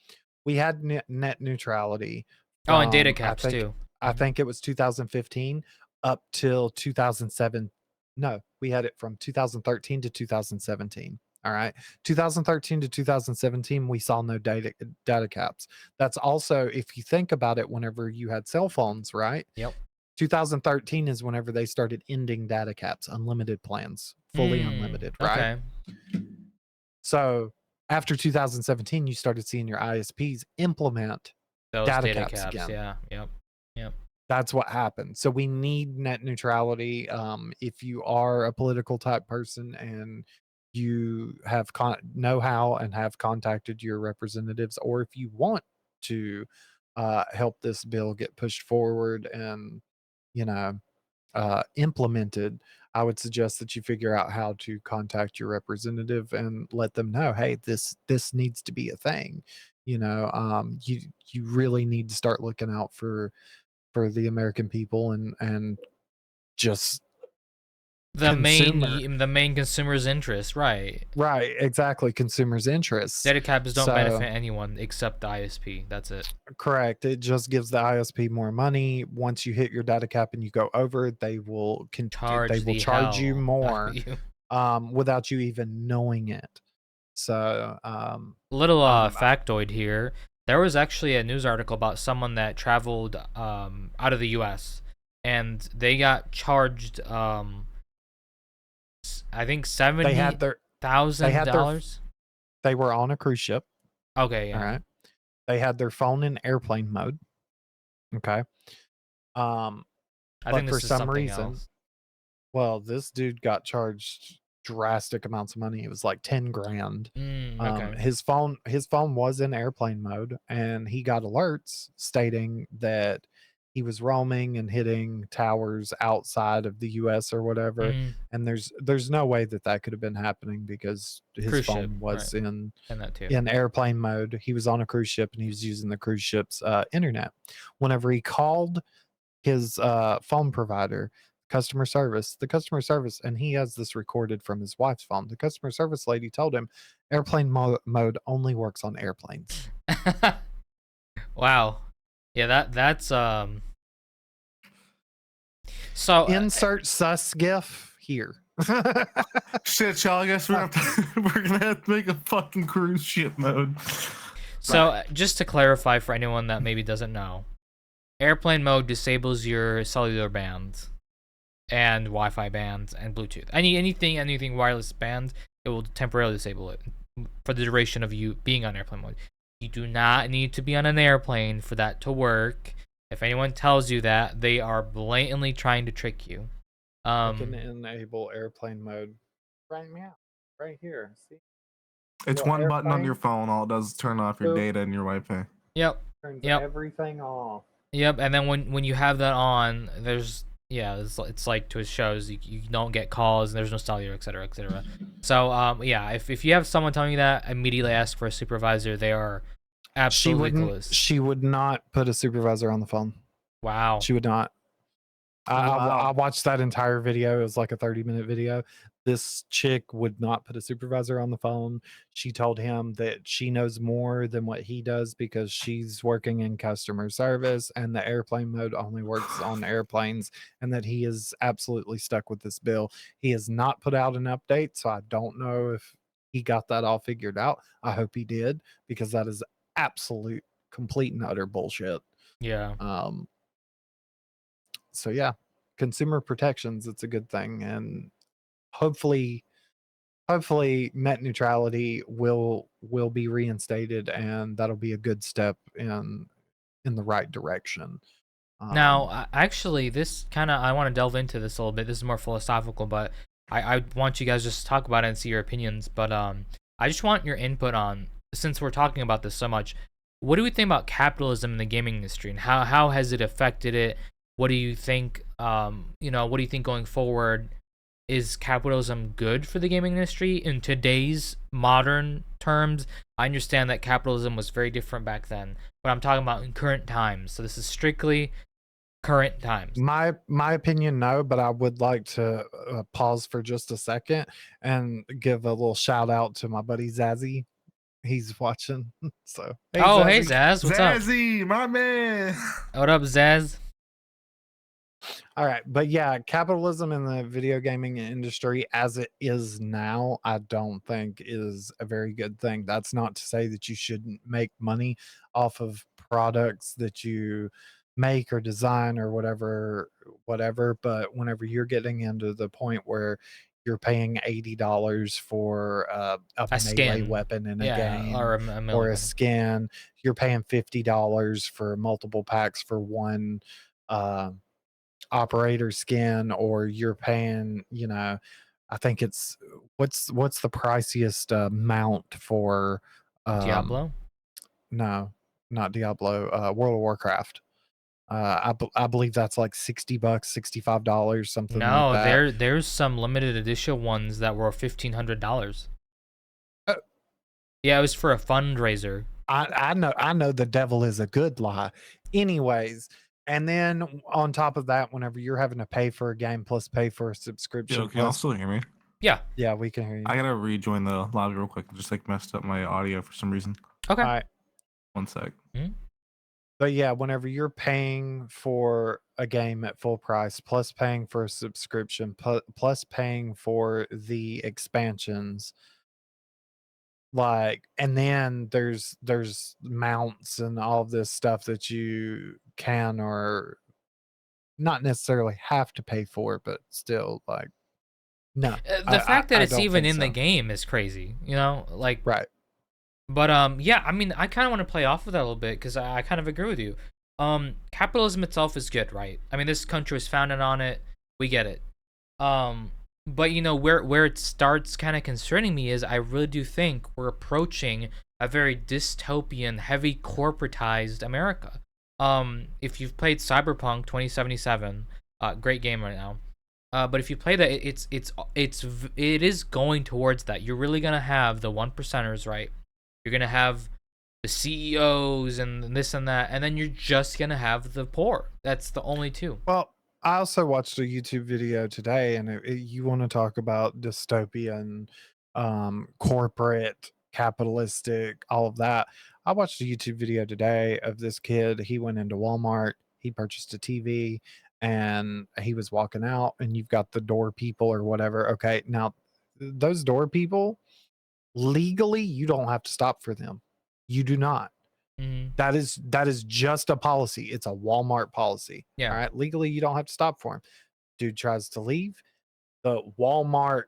we had net neutrality. Oh, and data from, caps too. I think it was 2015 up till 2007. No, we had it from 2013 to 2017. All right. 2013 to 2017, we saw no data caps. That's also, if you think about it, whenever you had cell phones, right? Yep. 2013 is whenever they started ending data caps, unlimited plans, fully unlimited, right? Okay. So after 2017, you started seeing your ISPs implement Those data data caps caps, again. yeah, yep, yep. That's what happened. So we need net neutrality. If you are a political type person and you have know-how and have contacted your representatives, or if you want to help this bill get pushed forward and you know implemented, I would suggest that you figure out how to contact your representative and let them know, hey, this needs to be a thing. You really need to start looking out for the American people and just consumer. The main consumer's interest, right? Right, exactly, consumers' interests. Data caps don't So benefit anyone except the ISP. That's it. correct. It just gives the ISP more money. Once you hit your data cap and you go over, they Charge will the charge you hell out of more you. without you even knowing it. So Little um, factoid here. There was actually a news article about someone that traveled out of the U.S. and they got charged I think they had their they had their $70,000. they were on a cruise ship. Okay, All yeah. right. They had their phone in airplane mode. Okay. Um, I but think for this is some something reason, else. well, this dude got charged drastic amounts of money. It was like 10 grand. Okay. His phone was in airplane mode and he got alerts stating that he was roaming and hitting towers outside of the US or whatever. Mm, And there's no way that that could have been happening because his cruise ship, phone right? was And that too. in airplane mode. He was on a cruise ship and he was using the cruise ship's internet. Whenever he called his phone provider, the customer service, and he has this recorded from his wife's phone. The customer service lady told him airplane mode only works on airplanes. Wow. Yeah, that's so Insert sus gif here. Shit, y'all. I guess we're gonna have to make a fucking cruise ship mode. so just to clarify for anyone that maybe doesn't know, airplane mode disables your cellular bands and Wi-Fi bands and Bluetooth. Anything wireless band, it will temporarily disable it for the duration of you being on airplane mode. You do not need to be on an airplane for that to work. If anyone tells you that, they are blatantly trying to trick you. I can enable airplane mode right now, right here. See, It's little one button on your airplane phone. All it does is turn off your Boop. data and your Wi-Fi. Yep. turns Yep. everything off. Yep. And then when you have that on, it's like to his shows, you don't get calls and there's no cellular, etc., etc. So yeah, if you have someone telling you that, immediately ask for a supervisor. They are absolutely clueless. She would not put a supervisor on the phone. Wow. She would not. I watched that entire video. It was like a 30-minute video. This chick would not put a supervisor on the phone. She told him that she knows more than what he does because she's working in customer service and the airplane mode only works on airplanes, and that he is absolutely stuck with this bill. He has not put out an update, so I don't know if he got that all figured out. I hope he did, because that is absolute, complete and utter bullshit. Yeah. So yeah, consumer protections, it's a good thing, and hopefully net neutrality will be reinstated, and that'll be a good step in the right direction. Now, actually, I want to delve into this a little bit. This is more philosophical, but I want you guys just to talk about it and see your opinions. But I just want your input on, since we're talking about this so much, what do we think about capitalism in the gaming industry, and how has it affected it? What do you think? What do you think going forward? Is capitalism good for the gaming industry in today's modern terms? I understand that capitalism was very different back then, but I'm talking about in current times. So this is strictly current times. My opinion, no, but I would like to pause for just a second and give a little shout out to my buddy Zazzy. He's watching. So Hey, Zazzy. Zaz, what's up? Zazzy, my man. What up, Zaz? All right, but yeah, capitalism in the video gaming industry as it is now, I don't think is a very good thing. That's not to say that you shouldn't make money off of products that you make or design or whatever, but whenever you're getting into the point where you're paying $80 for a A melee skin. weapon in a Yeah, game, or a melee or a weapon. skin. You're paying $50 for multiple packs for one uh, operator skin, or you're paying, I think it's what's the priciest mount for Diablo? no, not Diablo, World of Warcraft. I believe that's like $60, $65, something like No, that. there's some limited edition ones that were $1,500. Uh, Yeah, it was for a fundraiser. I know the devil is a good lie. Anyways, and then on top of that, whenever you're having to pay for a game plus pay for a subscription Yo, can y'all plus, still hear me? Yeah. yeah, we can hear you. I gotta rejoin the lobby real quick. It just like messed up my audio for some reason. Okay. All right. 1 sec. But yeah, whenever you're paying for a game at full price, plus paying for a subscription, plus paying for the expansions, like, and then there's mounts and all of this stuff that you can or not necessarily have to pay for, but still, like, no, The fact that I it's don't even think in the so. game is crazy, like, Right. but yeah, I mean, I kind of want to play off of that a little bit because I kind of agree with you. Capitalism itself is good, right? I mean, this country was founded on it. We get it. But where it starts kind of concerning me is I really do think we're approaching a very dystopian, heavy corporatized America. If you've played Cyberpunk 2077, great game right now. But if you play that, it is going towards that. You're really gonna have the one percenters, right? You're gonna have the CEOs and this and that, and then you're just gonna have the poor. That's the only two. Well, I also watched a YouTube video today, and you want to talk about dystopian, corporate, capitalistic, all of that. I watched a YouTube video today of this kid. He went into Walmart, he purchased a TV, and he was walking out, and you've got the door people or whatever. Okay, now those door people, legally, you don't have to stop for them. You do not. Mm-hmm. That is just a policy. It's a Walmart policy. Yeah. All right. Legally, you don't have to stop for him. Dude tries to leave. The Walmart,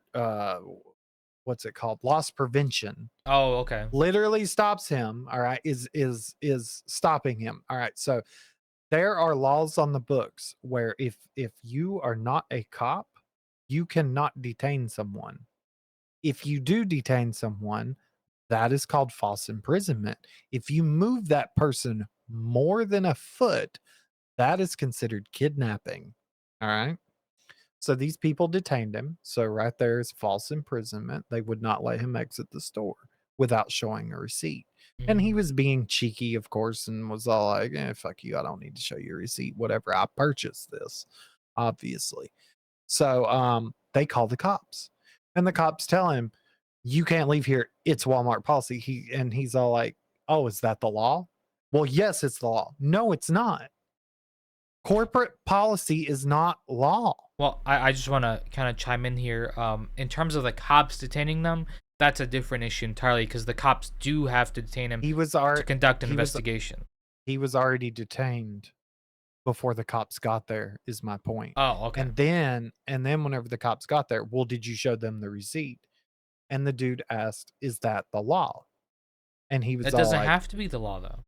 what's it called? Loss prevention Oh, okay. literally stops him. All right. Is stopping him. All right. So there are laws on the books where if you are not a cop, you cannot detain someone. If you do detain someone, that is called false imprisonment. If you move that person more than a foot, that is considered kidnapping. All right. So these people detained him. So right there is false imprisonment. They would not let him exit the store without showing a receipt. And he Mhm. was being cheeky, of course, and was all like, fuck you. I don't need to show you a receipt. Whatever. I purchased this, obviously. So they call the cops. And the cops tell him, you can't leave here. It's Walmart policy. He's all like, oh, is that the law? Well, yes, it's the law. No, it's not. Corporate policy is not law. Well, I just want to kind of chime in here. In terms of the cops detaining them, that's a different issue entirely because the cops do have to detain him He was to conduct an he was investigation. he was already detained before the cops got there, is my point. Oh, okay. And then whenever the cops got there, well, did you show them the receipt? And the dude asked, is that the law? And It doesn't have to be the law though.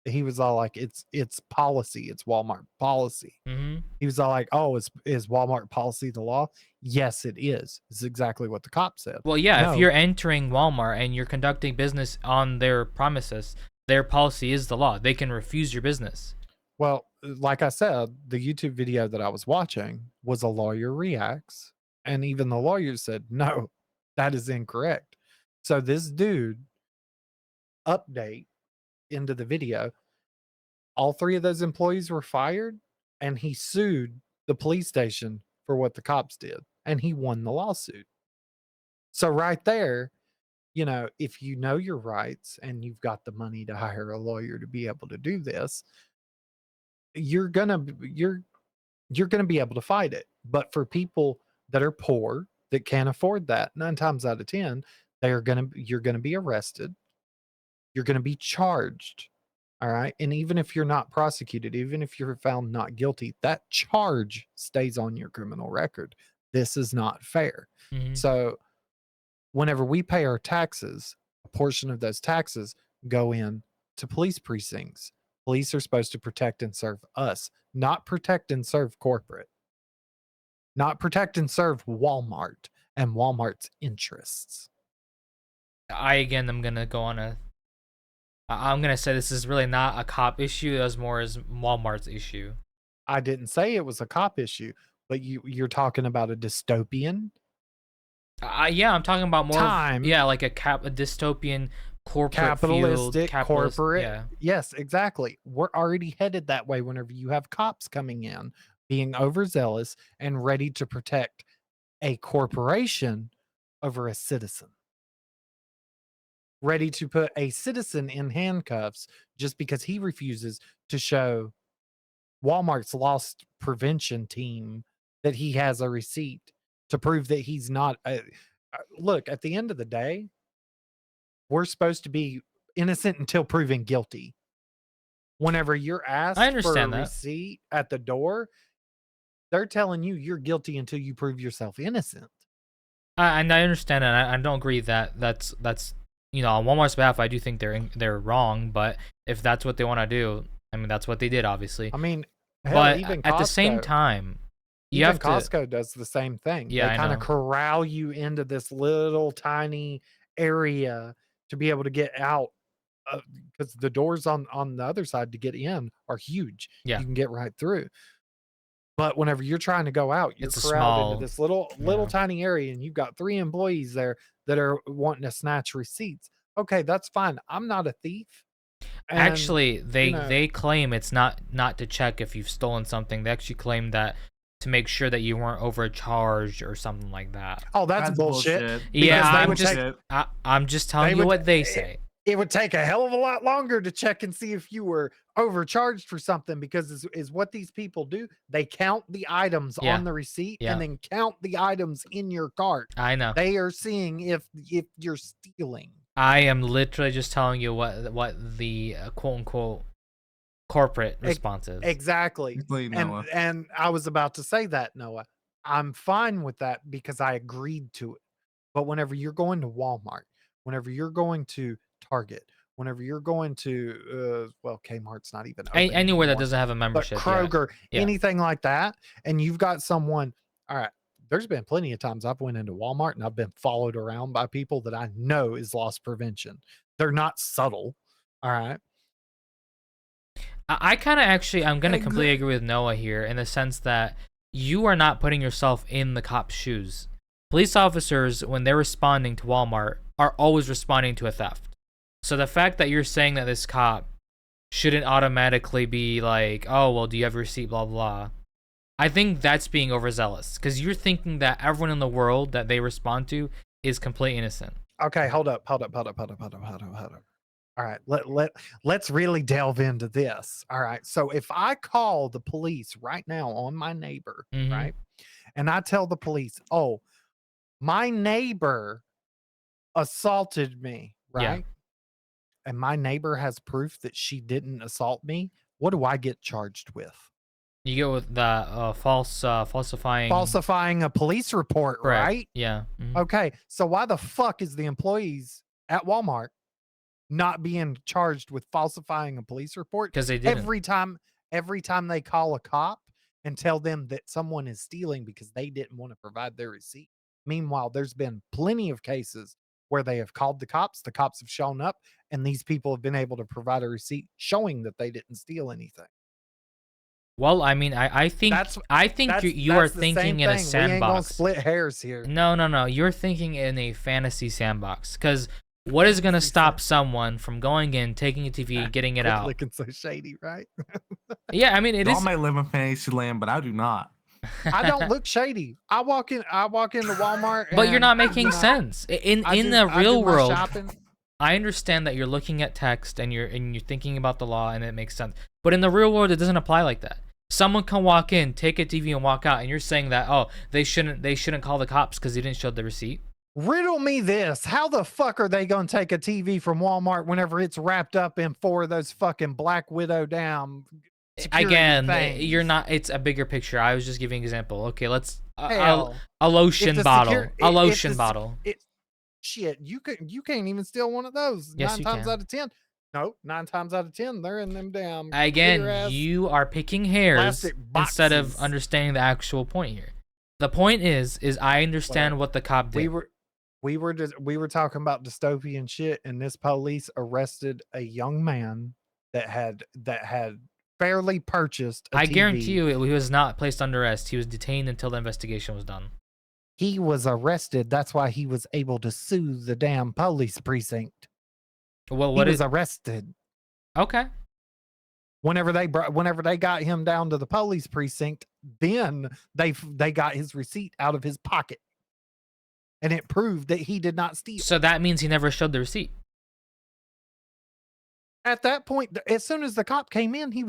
he was all like, it's policy, it's Walmart policy. Mm-hmm. He was all like, oh, is Walmart policy the law? Yes, it is. It's exactly what the cop said. Well, yeah, if No. you're entering Walmart and you're conducting business on their premises, their policy is the law. They can refuse your business. Well, like I said, the YouTube video that I was watching was a lawyer reacts, and even the lawyer said, no, that is incorrect. So this dude update into the video, all three of those employees were fired, and he sued the police station for what the cops did, and he won the lawsuit. So right there, if you know your rights and you've got the money to hire a lawyer to be able to do this, you're gonna you're going to be able to fight it. But for people that are poor that can't afford that, 9 times out of 10, you're going to be arrested. You're going to be charged. All right? And even if you're not prosecuted, even if you're found not guilty, that charge stays on your criminal record. This is not fair. Mhm. So whenever we pay our taxes, a portion of those taxes go in to police precincts. Police are supposed to protect and serve us, not protect and serve corporate, not protect and serve Walmart and Walmart's interests. Again, I'm gonna go on I'm gonna say this is really not a cop issue as more as Walmart's issue. I didn't say it was a cop issue, but you're talking about a dystopian Yeah, I'm talking about more time. yeah, like a dystopian corporate Capitalistic, capitalist, corporate. yeah. Yes, exactly. We're already headed that way whenever you have cops coming in, being overzealous and ready to protect a corporation over a citizen. Ready to put a citizen in handcuffs just because he refuses to show Walmart's loss prevention team that he has a receipt to prove that he's not look, at the end of the day, we're supposed to be innocent until proven guilty. Whenever you're I asked for a understand that. receipt at the door, they're telling you you're guilty until you prove yourself innocent. And I understand, and I don't agree that that's you know, on Walmart's behalf, I do think they're wrong. But if that's what they want to do, I mean, that's what they did, obviously. I mean, hell, But even at the same Costco, time, you even have to. Costco does the same thing. Yeah, They I kind of know. corral you into this little tiny area to be able to get out, because the doors on the other side to get in are huge. Yeah, You can get right through. But whenever you're trying to go out, you're it's a corralled into small. this little Yeah. tiny area, and you've got 3 employees there that are wanting to snatch receipts. Okay, that's fine. I'm not a thief. And, Actually, you know, they claim it's not to check if you've stolen something. They actually claim that to make sure that you weren't overcharged or something like that. oh, that's bullshit. Yeah, Because they I'm would just take I'm just telling they you would what they say. it would take a hell of a lot longer to check and see if you were overcharged for something, because is what these people do. They count the items Yeah. on the receipt Yeah. and then count the items in your cart. I know. They are seeing if you're stealing. I am literally just telling you what the quote unquote corporate response is. Exactly. Exactly, Noah. And I was about to say that, Noah. I'm fine with that because I agreed to it. But whenever you're going to Walmart, whenever you're going to Target, whenever you're going to well, Kmart's not even open Anywhere that anymore, doesn't have a but membership. Kroger, Yeah. anything like that, and you've got someone, all right, there's been plenty of times I've went into Walmart and I've been followed around by people that I know is loss prevention. They're not subtle. All right. I kind of actually, I'm going to Ex- completely agree with Noah here in the sense that you are not putting yourself in the cop's shoes. Police officers, when they're responding to Walmart, are always responding to a theft. So the fact that you're saying that this cop shouldn't automatically be like, oh, well, do you have a receipt, blah, blah. I think that's being overzealous because you're thinking that everyone in the world that they respond to is completely innocent. Okay, hold up. All right, let's really delve into this. All right, so if I call the police right now on my neighbor, Mhm. right, and I tell the police, oh, my neighbor assaulted me, Yeah. right, and my neighbor has proof that she didn't assault me, what do I get charged with? You go with the falsifying a police report, correct. right? Yeah. Mhm. Okay, so why the fuck is the employees at Walmart not being charged with falsifying a police report? Because they didn't. Every time they call a cop and tell them that someone is stealing because they didn't want to provide their receipt. Meanwhile, there's been plenty of cases where they have called the cops have shown up, and these people have been able to provide a receipt showing that they didn't steal anything. Well, I mean, I think you are thinking in a sandbox. We ain't gonna split hairs here. No. You're thinking in a fantasy sandbox. Because what is gonna stop someone from going in, taking a TV, getting it out? Looking so shady, right? Yeah, I mean, it Y'all is. might live in fantasy land, but I do not. I don't look shady. I walk into Walmart, But you're and, not making you know, sense. In I the do real my world, shopping. I understand that you're looking at text and you're thinking about the law and it makes sense. But in the real world, it doesn't apply like that. Someone can walk in, take a TV, and walk out, and you're saying that, oh, they shouldn't call the cops because they didn't show the receipt. Riddle me this: how the fuck are they gonna take a TV from Walmart whenever it's wrapped up in 4 of those fucking Black Widow down? Again, things? you're not. It's a bigger picture. I was just giving an example. Okay, let's Hell, a lotion the bottle. secure- A if lotion the bottle. Shit, you can't even steal one of those. Yes, Nine you times can. out of 10. No, 9 times out of 10, they're in them damn Again, clear ass you are picking hairs plastic instead of boxes. understanding the actual point here. The point is I understand Well, what the cop did. we were talking about dystopian shit, and this police arrested a young man that had fairly purchased a I TV. guarantee you he was not placed under arrest. He was detained until the investigation was done. He was arrested. That's why he was able to sue the damn police precinct. Well, He was arrested. Okay. Whenever they got him down to the police precinct, then they got his receipt out of his pocket, and it proved that he did not steal. So that means he never showed the receipt. At that point, as soon as the cop came in, he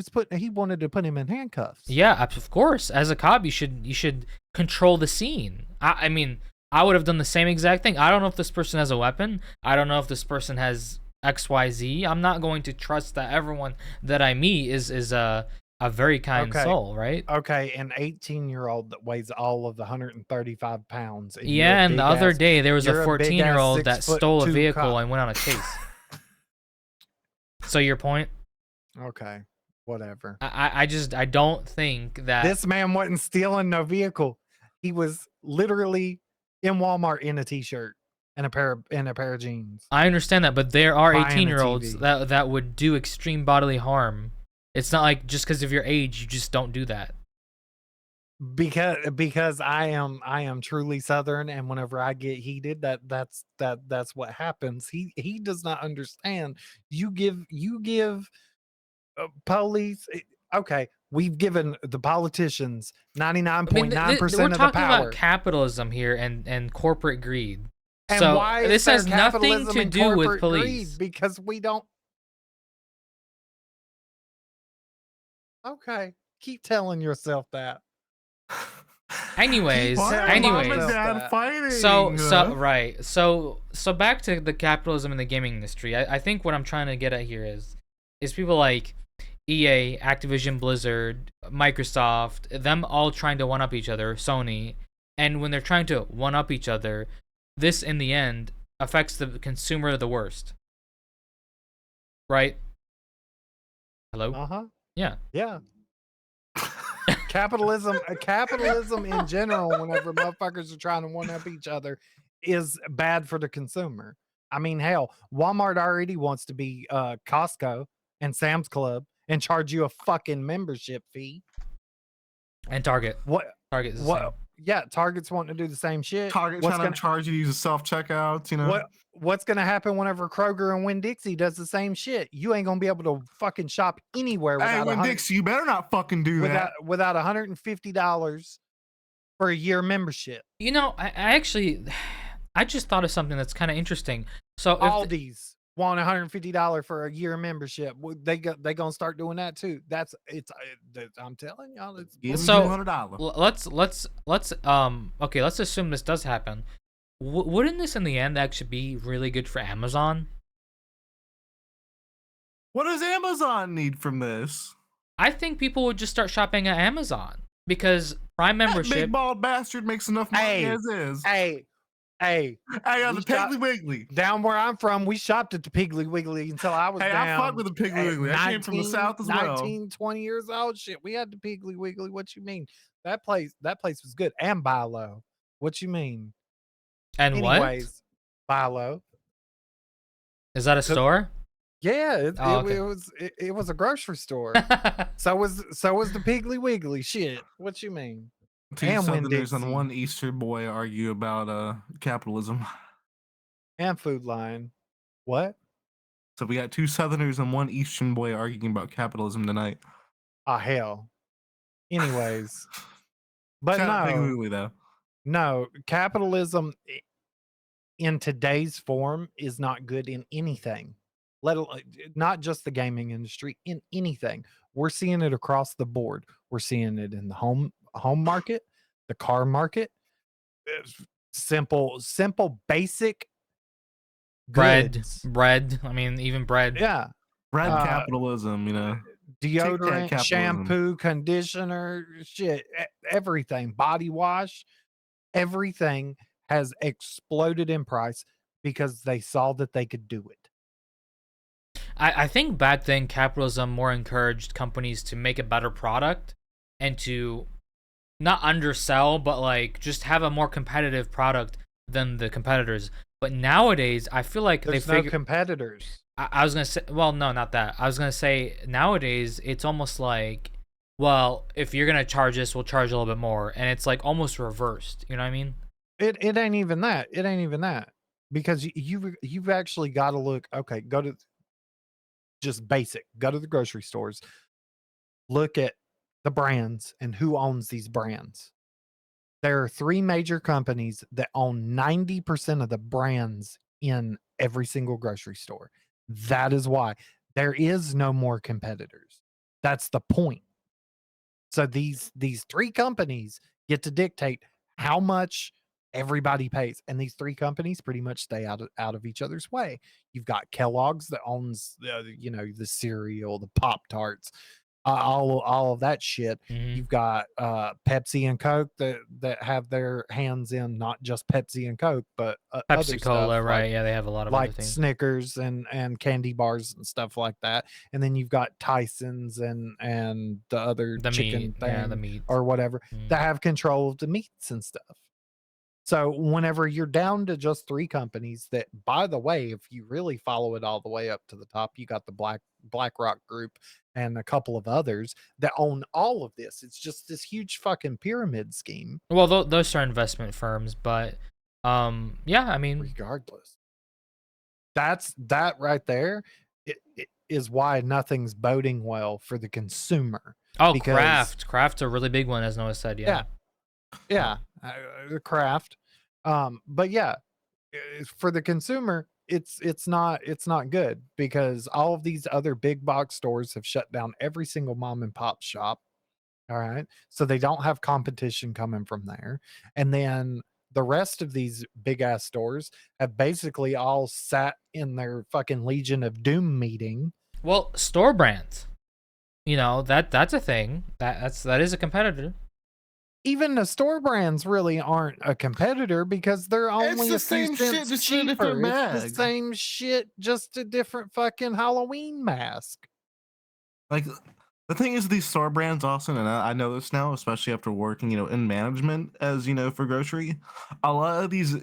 wanted to put him in handcuffs. Yeah, of course. As a cop, you should control the scene. I mean, I would have done the same exact thing. I don't know if this person has a weapon. I don't know if this person has XYZ. I'm not going to trust that everyone that I meet is a very kind soul, right? Okay, an 18-year-old that weighs all of the 135 pounds. Yeah, and the other day there was a you're a big-ass 14-year-old that stole a 6'2" vehicle cop. and went on a chase. So your point? Okay, whatever. I don't think that This man wasn't stealing no vehicle. He was literally in Walmart in a t-shirt and a pair of jeans. I understand that, but there are Buying a 18-year-olds TV. that would do extreme bodily harm. It's not like just because of your age, you just don't do that. Because I am truly Southern, and whenever I get heated, that's what happens. He does not understand. You give police. Okay, we've given the politicians 99.9% we're of the talking power. about capitalism here and corporate greed. And so why is this there has nothing capitalism to and do with corporate police. greed? Because we don't. Okay, keep telling yourself that. Anyways, Why are anyways. Mom and Dad fighting? So back to the capitalism in the gaming industry. I think what I'm trying to get at here is people like EA, Activision, Blizzard, Microsoft, them all trying to one up each other, Sony, and when they're trying to one up each other, this in the end affects the consumer the worst. Right? Hello? Uh-huh. Yeah. Yeah. Capitalism in general, whenever motherfuckers are trying to one up each other, is bad for the consumer. I mean, hell, Walmart already wants to be Costco and Sam's Club and charge you a fucking membership fee. And Target. What? Target is the same. Yeah, Target's wanting to do the same shit. Target trying to charge you to use self-checkouts, you know? What's going to happen whenever Kroger and Winn-Dixie does the same shit? You ain't going to be able to fucking shop anywhere without Winn-Dixie, you better not fucking do that. Without $150 for a year membership. You know, I just thought of something that's kind of interesting. So Aldi's want $150 for a year membership. They gonna start doing that too. I'm telling y'all, it's $200. Let's assume this does happen. Wouldn't this in the end actually be really good for Amazon? What does Amazon need from this? I think people would just start shopping at Amazon because Prime membership. That big bald bastard makes enough money as is. Hey, on the Piggly Wiggly. Down where I'm from, we shopped at the Piggly Wiggly until I was down. I fuck with the Piggly Wiggly. I came from the South as well. 19, 20 years old. Shit, we had the Piggly Wiggly. What you mean? That place was good. And buy low. What you mean? And anyways, buy low. Is that a store? Yeah, it was a grocery store. so was the Piggly Wiggly. Shit, what you mean? Two Southerners and one Eastern boy argue about capitalism. And Food Line. What? So we got two Southerners and one Eastern boy arguing about capitalism tonight. Ah, hell. Anyways. But no, capitalism in today's form is not good in anything. Not just the gaming industry, in anything. We're seeing it across the board. We're seeing it in the home market, the car market, simple basic bread goods. I mean, even bread. Yeah, bread capitalism, you know. Tic Tac deodorant, capitalism. shampoo, conditioner, shit, everything, body wash, everything has exploded in price because they saw that they could do it. I think back then capitalism more encouraged companies to make a better product and to not undersell, but like just have a more competitive product than the competitors. But nowadays, I feel like they There's no figure. competitors. I was gonna say, well, no, not that. I was gonna say nowadays it's almost like, well, if you're gonna charge this, we'll charge a little bit more, and it's like almost reversed. You know what I mean? It ain't even that. It ain't even that. Because you've actually got to look, okay, go to just basic. Go to the grocery stores. Look at the brands and who owns these brands. There are 3 major companies that own 90% of the brands in every single grocery store. That is why there is no more competitors. That's the point. So these 3 companies get to dictate how much everybody pays, and these 3 companies pretty much stay out of each other's way. You've got Kellogg's that owns the cereal, the Pop Tarts, all of that shit. Mm-hmm. You've got Pepsi and Coke that have their hands in not just Pepsi and Coke, but other Pepsi stuff Cola, right? Yeah, they have a lot of other like things. Snickers and candy bars and stuff like that. And then you've got Tyson's and the other The chicken meat, yeah, the thing meat. or whatever that have control of the meats and stuff. So whenever you're down to just 3 companies that, by the way, if you really follow it all the way up to the top, you got the BlackRock Group and a couple of others that own all of this. It's just this huge fucking pyramid scheme. Well, those are investment firms, but yeah, I mean, Regardless, that right there it is why nothing's boding well for the consumer. oh, Because Kraft's a really big one, as Noah said. yeah, Yeah. the craft. But yeah, for the consumer, it's not good because all of these other big box stores have shut down every single mom and pop shop. All right. So they don't have competition coming from there. And then the rest of these big ass stores have basically all sat in their fucking Legion of Doom meeting. Well, store brands, that's a thing. That is a competitor. Even the store brands really aren't a competitor because they're only the a few same shit, cents just in a different cheaper. It's the bag. same shit, just a different fucking Halloween mask. Like the thing is, these store brands, Austin, and I know this now, especially after working, in management as for grocery. A lot of these,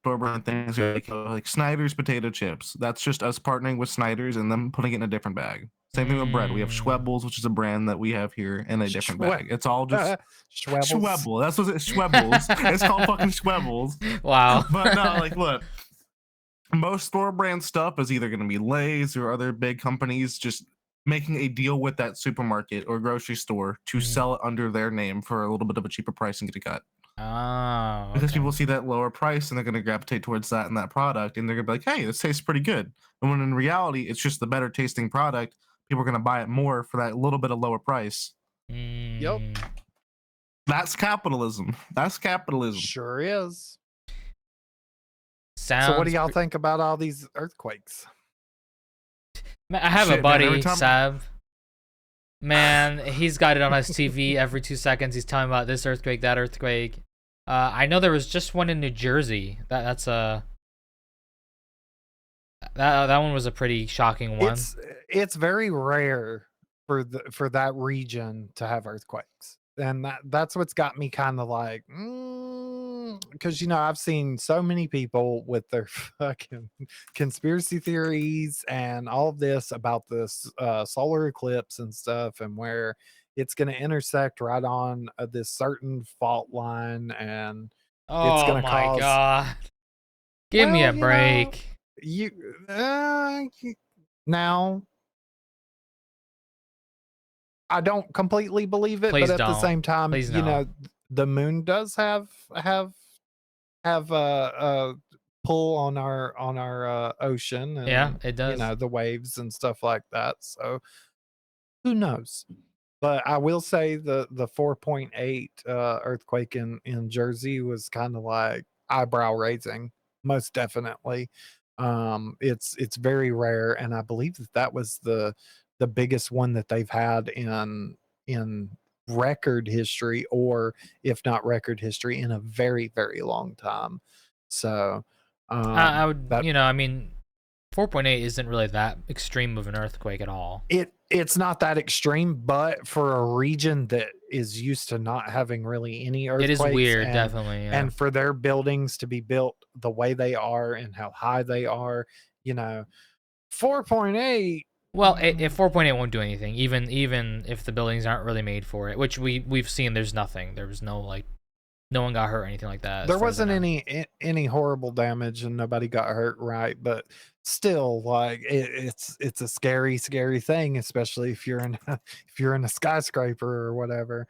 store brand things are like Snyder's potato chips. That's just us partnering with Snyder's and them putting it in a different bag. Same thing with bread. We have Schwebbles, which is a brand that we have here, in a different bag. It's all just Schwebbles. Schwebble. That's what it's Schwebbles. It's called fucking Schwebbles. Wow. But no, like, look, most store brand stuff is either going to be Lay's or other big companies just making a deal with that supermarket or grocery store to sell it under their name for a little bit of a cheaper price and get a cut. Oh, Because okay. people see that lower price and they're going to gravitate towards that and that product, and they're going to be like, hey, this tastes pretty good. And when in reality, it's just the better tasting product, people are going to buy it more for that little bit of lower price. Yep. That's capitalism. That's capitalism. Sure is. Sounds So what do y'all think about all these earthquakes? Man, I have a Shit, man, buddy, every time- Sav. Man, he's got it on his TV every 2 seconds. He's talking about this earthquake, that earthquake. I know there was just one in New Jersey. That one was a pretty shocking one. It's very rare for that region to have earthquakes, and that's what's got me kind of like, because I've seen so many people with their fucking conspiracy theories and all of this about this solar eclipse and stuff, and where it's going to intersect right on this certain fault line, and it's Oh going to my cause. god! Give me a Well, break. Now I don't completely believe it, Please but at the don't. same time, Please no. the moon does have a pull on our ocean, and Yeah, it does. the waves and stuff like that. So who knows? But I will say the 4.8 earthquake in Jersey was kind of like eyebrow raising, most definitely. It's very rare, and I believe that was the the biggest one that they've had in record history, or if not record history, in a very, very long time. So I would, that I mean, 4.8 isn't really that extreme of an earthquake at all. it's not that extreme, but for a region that is used to not having really any It is earthquakes, weird, definitely. Yeah. and for their buildings to be built the way they are and how high they are, 4.8. Well, if 4.8 won't do anything, even if the buildings aren't really made for it, which we've seen, there's nothing. There was no one got hurt or anything like that. There wasn't any horrible damage and nobody got hurt, right? But still, like it's a scary, scary thing, especially if you're in if you're in a skyscraper or whatever,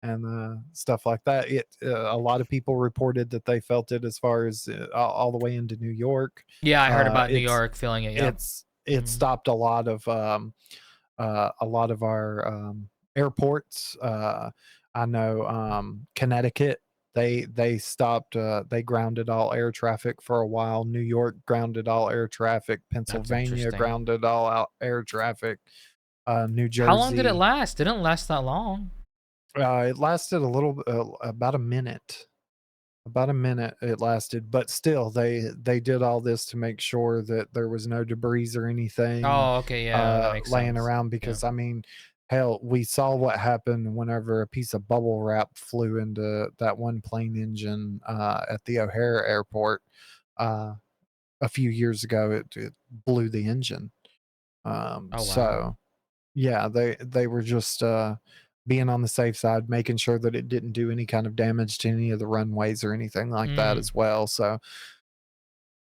and stuff like that. A lot of people reported that they felt it as far as all the way into New York. Yeah, I heard about New It's York feeling it. Yep. it stopped a lot of our airports. I know Connecticut, they stopped, they grounded all air traffic for a while. New York grounded all air traffic. That's Pennsylvania interesting. grounded all air traffic. New Jersey. How long did it last? It didn't last that long. It lasted a little, about a minute. About a minute it lasted, but still, they did all this to make sure that there was no debris or anything Oh, okay, yeah, that makes laying sense. around, because I mean, hell, we saw what happened whenever a piece of bubble wrap flew into that one plane engine at the O'Hare airport a few years ago. It blew the engine. Oh, wow. So yeah, they were just being on the safe side, making sure that it didn't do any kind of damage to any of the runways or anything like that as well. So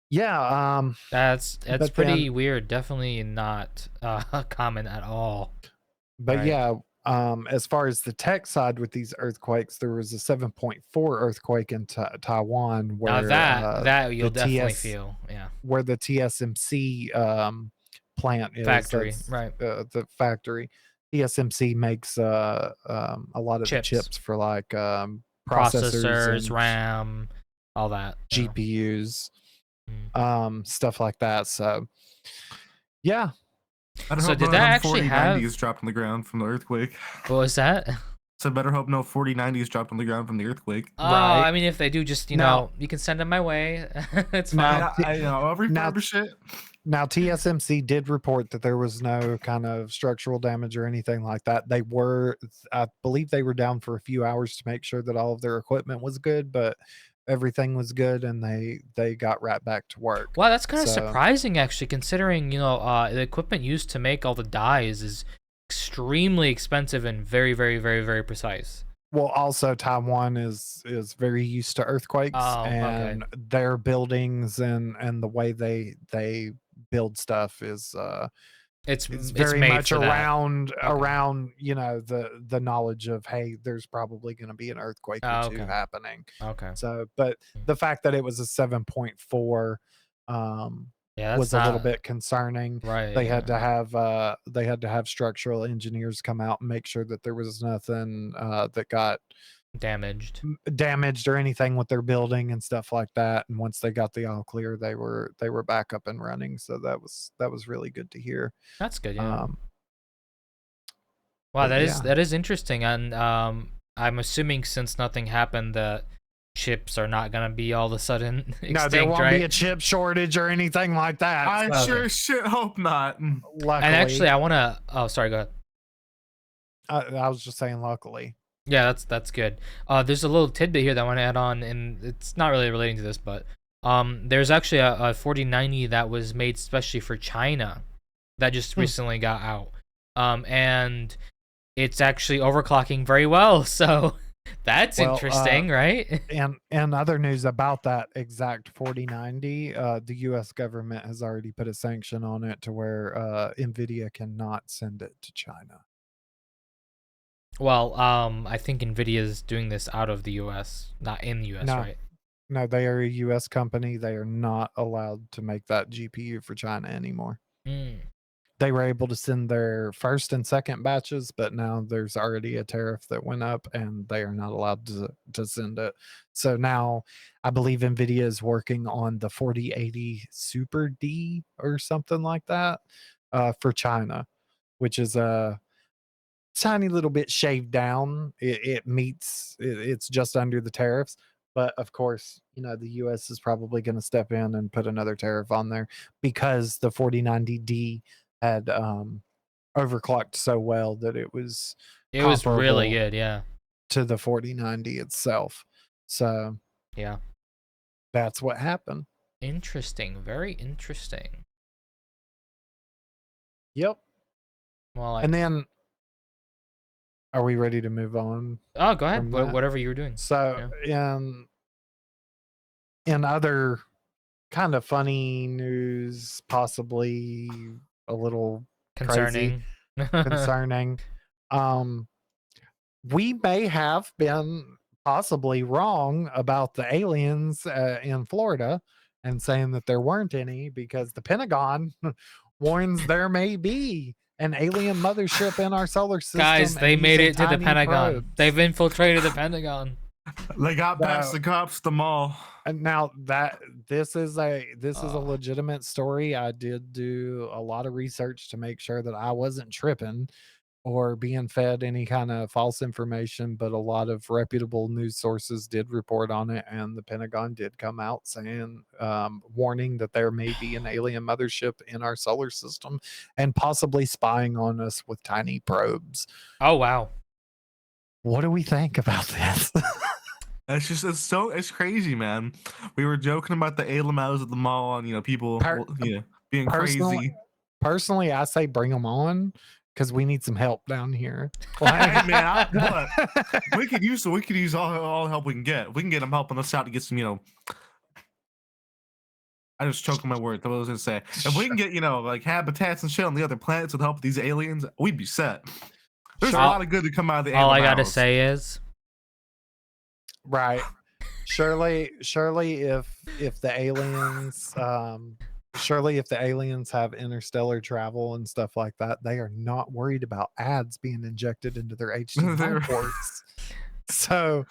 yeah, That's but pretty then, weird. Definitely not common at all. but Right. yeah, as far as the tech side with these earthquakes, there was a 7.4 earthquake in Taiwan Now where that you'll the definitely feel. Yeah. where the TSMC plant is. Factory. That's Right. the factory. TSMC makes a lot of the Chips. chips for like processors Processors, and RAM, all that. GPUs, Mm. stuff like that. So yeah, I So hope did none that of them actually 4090s dropped on the ground from the earthquake. What was that? So better hope no 4090s dropped on the ground from the earthquake. Oh, right. I mean, if they do, just Now- you can send them my way. It's Now- fine. I know, I'll refurbish it. Now, TSMC did report that there was no kind of structural damage or anything like that. I believe they were down for a few hours to make sure that all of their equipment was good, but everything was good, and they got right back to work. Wow, that's kind of So- surprising, actually, considering the equipment used to make all the dies is extremely expensive and very, very, very, very precise. Well, also Taiwan is very used to earthquakes, Oh, okay. and their buildings and the way they build stuff is It's very made much for that. around Okay. the knowledge of, hey, there's probably going to be an earthquake or Oh, two okay. happening. Okay. So, but the fact that it was a 7.4 Yeah, was that's a little not bit concerning. right. They had to have structural engineers come out and make sure that there was nothing that got damaged. damaged or anything with their building and stuff like that. And once they got the all clear, they were back up and running. So that was really good to hear. That's good. Yeah. Um, Wow, but yeah. that is interesting, and I'm assuming since nothing happened, that chips are not gonna be all of a sudden extinct, No, there won't right? be a chip shortage or anything like that. I so sure shit hope not. luckily, And actually, I wanna. Oh, sorry. Go ahead. I was just saying, luckily. Yeah, that's good. There's a little tidbit here that I want to add on, and it's not really relating to this, but there's actually a 4090 that was made especially for China that just recently got out, and it's actually overclocking very well. So that's interesting, right? And other news about that exact 4090, the U.S. government has already put a sanction on it to where NVIDIA cannot send it to China. Well, I think Nvidia's doing this out of the U.S., not in the U.S., No. right? No, they are a U.S. company. They are not allowed to make that GPU for China anymore. Mm. They were able to send their first and second batches, but now there's already a tariff that went up and they are not allowed to send it. So now I believe NVIDIA is working on the 4080 Super D or something like that for China, which is a tiny little bit shaved down. It's just under the tariffs. But of course, the US is probably going to step in and put another tariff on there because the 4090D had overclocked so well that it was It was really comparable good, yeah. to the 4090 itself. So Yeah. that's what happened. Interesting. Very interesting. Yep. Well, And then, are we ready to move on? oh, go ahead. from that? Whatever you were doing. So in other kind of funny news, possibly a little crazy, Concerning. concerning, we may have been possibly wrong about the aliens in Florida and saying that there weren't any because the Pentagon warns there may be an alien mothership in our solar system. Guys, they and made using it to the tiny Pentagon. probes. They've infiltrated the Pentagon. They got past the cops, the mall. And now that this is a legitimate story. I did do a lot of research to make sure that I wasn't tripping or being fed any kind of false information, but a lot of reputable news sources did report on it, and the Pentagon did come out saying, warning that there may be an alien mothership in our solar system and possibly spying on us with tiny probes. Oh, wow. What do we think about this? It's crazy, man. We were joking about the ALMOs at the mall and people being crazy. Personally, I say bring them on because we need some help down here. Hey, man, we could use all help we can get. We can get them helping us out to get some I just choked on my words. That's what I was gonna say. If we can get like habitats and shit on the other planets with help with these aliens, we'd be set. There's a lot of good to come out of the all ALMOs. I gotta say is right. Surely if the aliens have interstellar travel and stuff like that, they are not worried about ads being injected into their HDMI ports. So,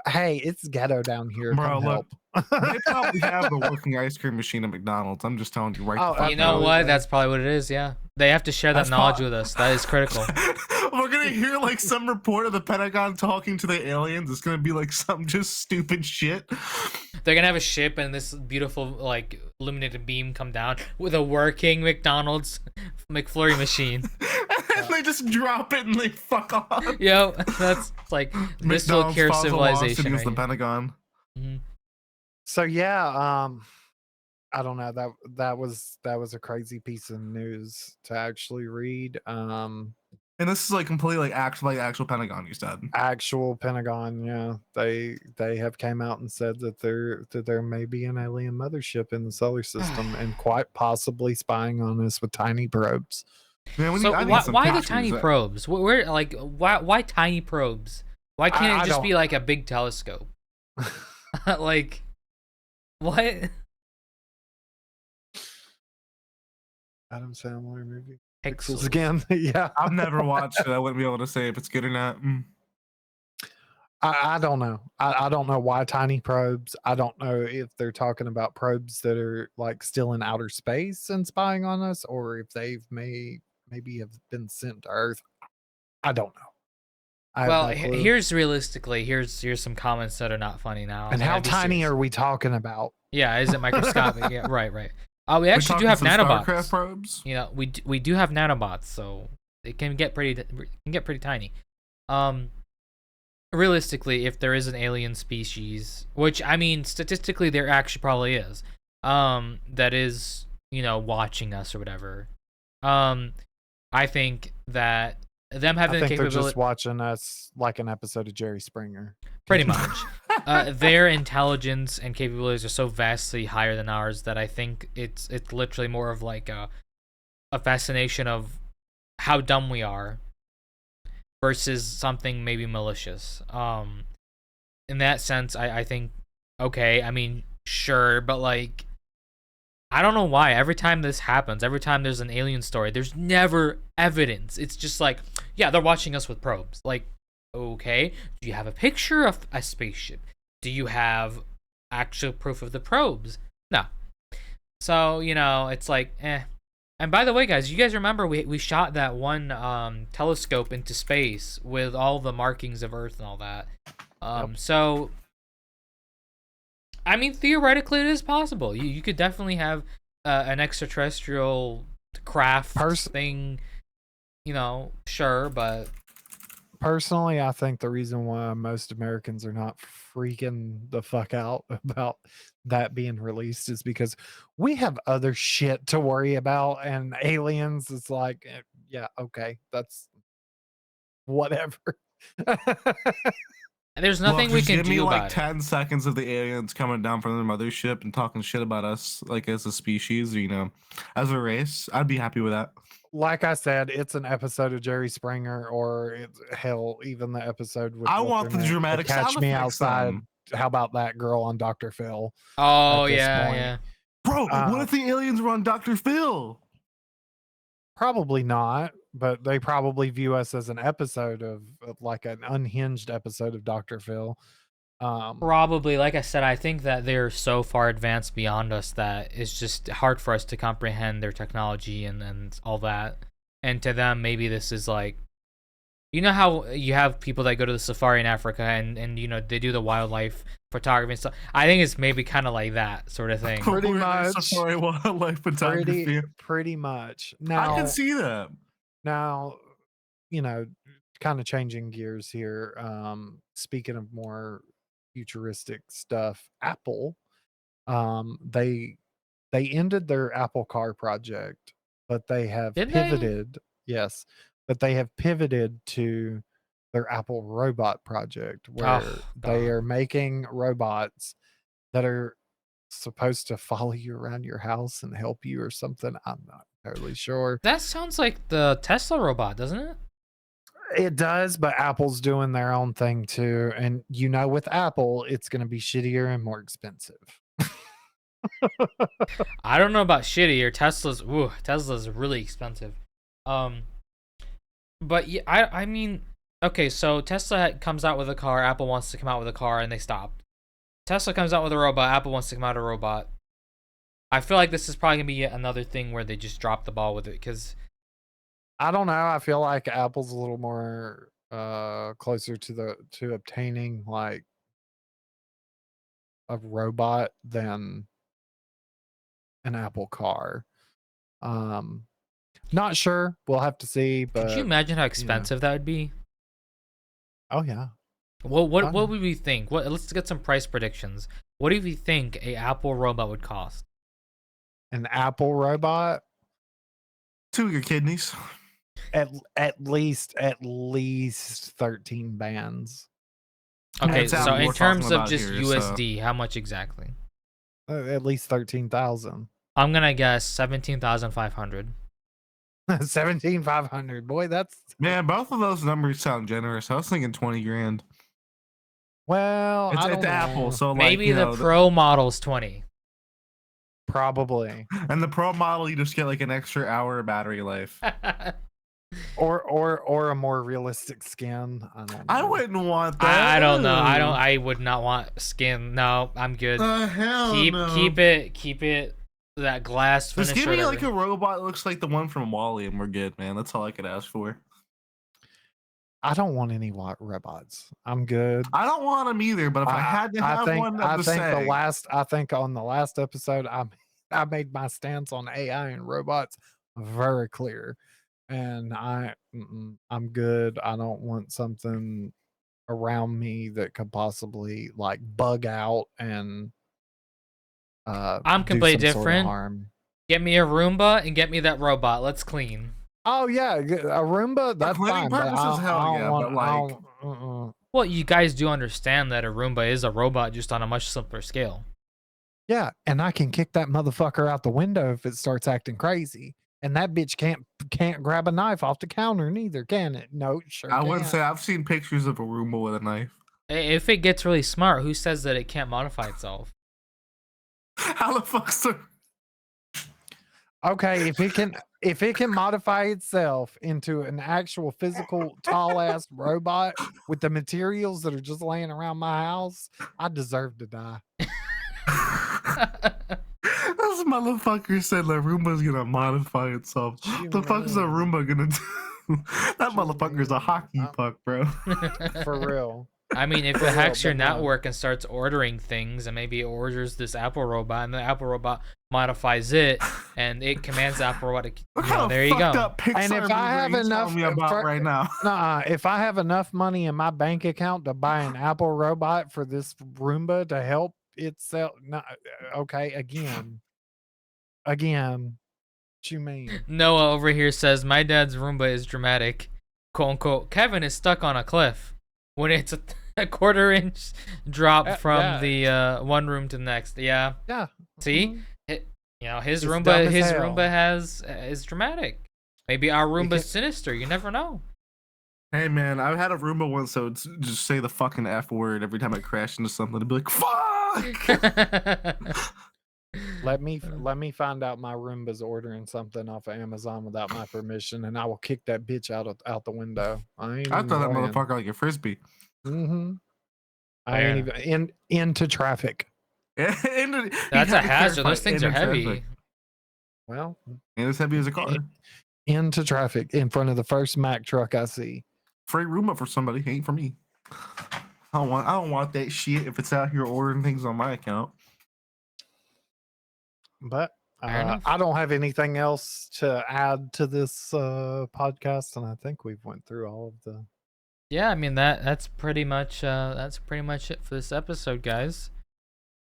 hey, it's ghetto down here. Bro, Come help. They probably have the working ice cream machine at McDonald's. I'm just telling you right. You know what? That's probably what it is. Yeah, they have to share that knowledge with us. That is critical. We're gonna hear like some report of the Pentagon talking to the aliens. It's gonna be like some just stupid shit. They're gonna have a ship and this beautiful like illuminated beam come down with a working McDonald's McFlurry machine. And they just drop it and they fuck off. Yo, that's like this will cure civilization. Right the Pentagon. Mm-hmm. So yeah, I don't know. That was a crazy piece of news to actually read. And this is like completely actual Pentagon, you said. Actual Pentagon, yeah. They have came out and said that there may be an alien mothership in the solar system and quite possibly spying on us with tiny probes. Man, so why the tiny probes? Where why tiny probes? Why can't it just be like a big telescope? Like what? Adam Sandler movie. Pixels again. Yeah. I've never watched it. I wouldn't be able to say if it's good or not. I don't know. I don't know why tiny probes. I don't know if they're talking about probes that are like still in outer space and spying on us, or if they've maybe have been sent to Earth. I don't know. Well, here's some comments that are not funny now. And how tiny are we talking about? Yeah, is it microscopic? Yeah, right. We actually do have nanobots. Starcraft probes? We do have nanobots, so it can get pretty tiny. Realistically, if there is an alien species, which I mean statistically there actually probably is, that is watching us or whatever. I think that them having the capability, they're just watching us like an episode of Jerry Springer. Pretty much. Their intelligence and capabilities are so vastly higher than ours that I think it's literally more of like a fascination of how dumb we are versus something maybe malicious. In that sense, I think, okay, I mean, sure, but like, I don't know why. Every time this happens, every time there's an alien story, there's never evidence. It's just like, yeah, they're watching us with probes. Like, okay, do you have a picture of a spaceship? Do you have actual proof of the probes? No. So, it's like, And by the way, guys, you guys remember we shot that one telescope into space with all the markings of Earth and all that. Yep. So I mean, theoretically, it is possible. You could definitely have an extraterrestrial craft thing. You know, sure, but personally, I think the reason why most Americans are not freaking the fuck out about that being released is because we have other shit to worry about, and aliens is like, yeah, okay, that's whatever. there's nothing we just can give me do like about it. 10 seconds of the aliens coming down from their mothership and talking shit about us, like as a species, you know, as a race. I'd be happy with that. Like I said, it's an episode of Jerry Springer, or it's hell, even the episode with I what's want her the name? dramatic Catch sound Me effects Outside. then. How about that girl on Dr. Phil? Oh at this yeah, point? yeah. Bro, what if the aliens were on Dr. Phil? Probably not, but they probably view us as an episode of like an unhinged episode of Dr. Phil. Probably, like I said, I think that they're so far advanced beyond us that it's just hard for us to comprehend their technology and all that. And to them, maybe this is like, you know how you have people that go to the safari in Africa and you know they do the wildlife photography and stuff. I think it's maybe kind of like that sort of thing. Pretty much. Safari wildlife photography. Pretty much. Now, I can see that. Now, you know, kind of changing gears here. Speaking of more futuristic stuff, Apple, they ended their Apple Car project, but they have Did they? pivoted. Yes, but they have pivoted to their Apple Robot project, where they God. are making robots that are supposed to follow you around your house and help you or something. I'm not totally sure. That sounds like the Tesla robot, doesn't it? It does, but Apple's doing their own thing too. And you know, with Apple, it's going to be shittier and more expensive. I don't know about shitty or Tesla's really expensive. But yeah, I mean, okay, so Tesla comes out with a car, Apple wants to come out with a car, and they stopped. Tesla comes out with a robot, Apple wants to come out with a robot. I feel like this is probably gonna be yet another thing where they just drop the ball with it, because I don't know. I feel like Apple's a little more closer to obtaining like a robot than an Apple car. Not sure. We'll have to see. But could you imagine how expensive that would be? Oh yeah. What would we think? Let's get some price predictions. What do you think a Apple robot would cost? An Apple robot? 2 of your kidneys. At least 13 bands. Okay, That's so what in we're terms talking of about just here, USD, how much exactly? At least 13,000. I'm gonna guess 17,500. 17,500. Boy, that's Man, both of those numbers sound generous. I was thinking 20 grand. well. I don't It's know. Apple, so like, Maybe you the know, Pro model's 20. Probably. and the Pro model, you just get like an extra hour of battery life. Or a more realistic skin. I don't know. I wouldn't want that. I don't know. I would not want skin. No, I'm good. Hell no. Keep it that glass finish. Just give me like a robot that looks like the one from Wall-E and we're good, man. That's all I could ask for. I don't want any robots. I'm good. I don't want them either, but if I had to have one, I think on the last episode, I made my stance on AI and robots very clear, and I'm good. I don't want something around me that could possibly like bug out and I'm do completely some sort of different. harm. Get me a Roomba and get me that robot. Let's clean. Oh yeah, a Roomba. That's cleaning fine. But purposes, hell yeah, but like- Well, you guys do understand that a Roomba is a robot, just on a much simpler scale. yeah, and I can kick that motherfucker out the window if it starts acting crazy. And that bitch can't grab a knife off the counter neither, can it? No, sure. I wouldn't say. I've seen pictures of a Roomba with a knife. If it gets really smart, who says that it can't modify itself? How the fuck's the... Okay, if it can modify itself into an actual physical tall ass robot with the materials that are just laying around my house, I deserve to die. That's This motherfucker said the Roomba's gonna modify itself. What you The fuck is a mean? Roomba gonna do? That you motherfucker's a mean? hockey puck, bro. For real. I mean, if For it real, hacks your but no. network and starts ordering things, and maybe it orders this Apple robot, and the Apple robot modifies it, and it commands the Apple robot to, Look how there you go. fucked up Pixar And if I have movie you enough telling me about right now. if I have enough money in my bank account to buy an Apple robot for this Roomba to help itself, no, okay, again, what you mean? Noah over here says, my dad's Roomba is dramatic. Quote unquote, Kevin is stuck on a cliff when it's a quarter-inch drop from yeah. the one room to the next. Yeah. Yeah. See? His It's dumb Roomba, as hell. is dramatic. Maybe our Roomba's can- sinister. You never know. Hey man, I had a Roomba once, so it's just say the fucking F word every time I crash into something. It'd be like, fuck! Let me find out my Roomba's ordering something off of Amazon without my permission, and I will kick that bitch out the window. I ain't I even thought that playing. motherfucker like a frisbee. Mm-hmm. I Fair ain't even into traffic. That's a hazard. Those things are heavy. Well, And as heavy as a car. into traffic in front of the first Mack truck I see. Free Roomba for somebody, ain't for me. I don't want that shit if it's out here ordering things on my account. But Fair enough. I don't have anything else to add to this podcast, and I think we've went through all of the. Yeah, I mean that's pretty much it for this episode, guys.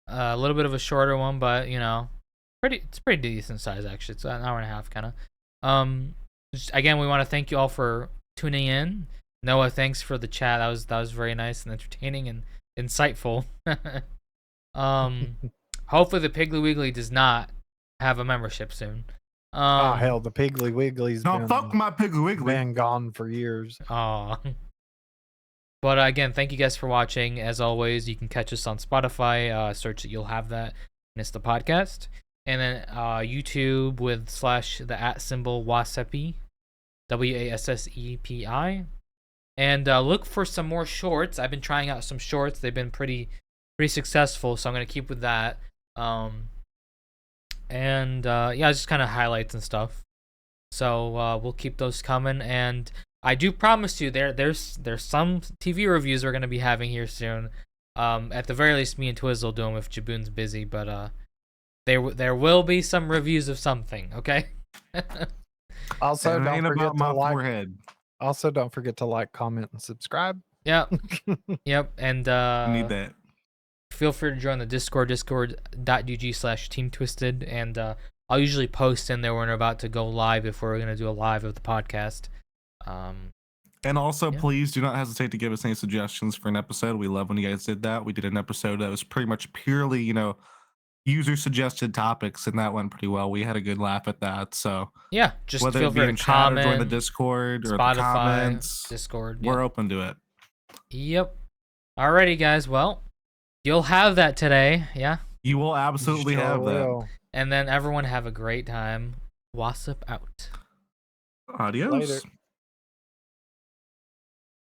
A little bit of a shorter one, but it's pretty decent size actually. It's an hour and a half kind of. Again, we want to thank you all for tuning in. Noah, thanks for the chat. That was very nice and entertaining and insightful. Hopefully the Piggly Wiggly does not have a membership soon. Oh hell, the Piggly Wiggly's No, fuck my Piggly Wiggly. been gone for years. Aw. But again, thank you guys for watching. As always, you can catch us on Spotify. Search that you'll have that, and it's the podcast. And then YouTube with / the @ Wasepi, WASSEPI. And look for some more shorts. I've been trying out some shorts. They've been pretty successful, so I'm gonna keep with that. Just kind of highlights and stuff. So we'll keep those coming, and I do promise you there's some TV reviews we're gonna be having here soon. At the very least, me and Twiz will do them if Jaboon's busy, but there will be some reviews of something. Okay. Also, And it don't ain't forget about to my like. forehead. Also, don't forget to like, comment, and subscribe. Yep. Yep. And Need that. feel free to join the discord.gg/teamtwisted, and I'll usually post in there when we're about to go live if we're gonna do a live of the podcast. And also, Yeah. please do not hesitate to give us any suggestions for an episode. We love when you guys did that. We did an episode that was pretty much purely, user suggested topics, and that went pretty well. We had a good laugh at that. So Yeah, just whether feel it be free in to chat or join the comment. Discord or the Spotify, comments, Discord. we're Yeah. open to it. Yep. Alrighty, guys. Well, you'll have that today. Yeah. You will absolutely Sure have that. will. And then everyone have a great time. Wasp out. Adios. Later.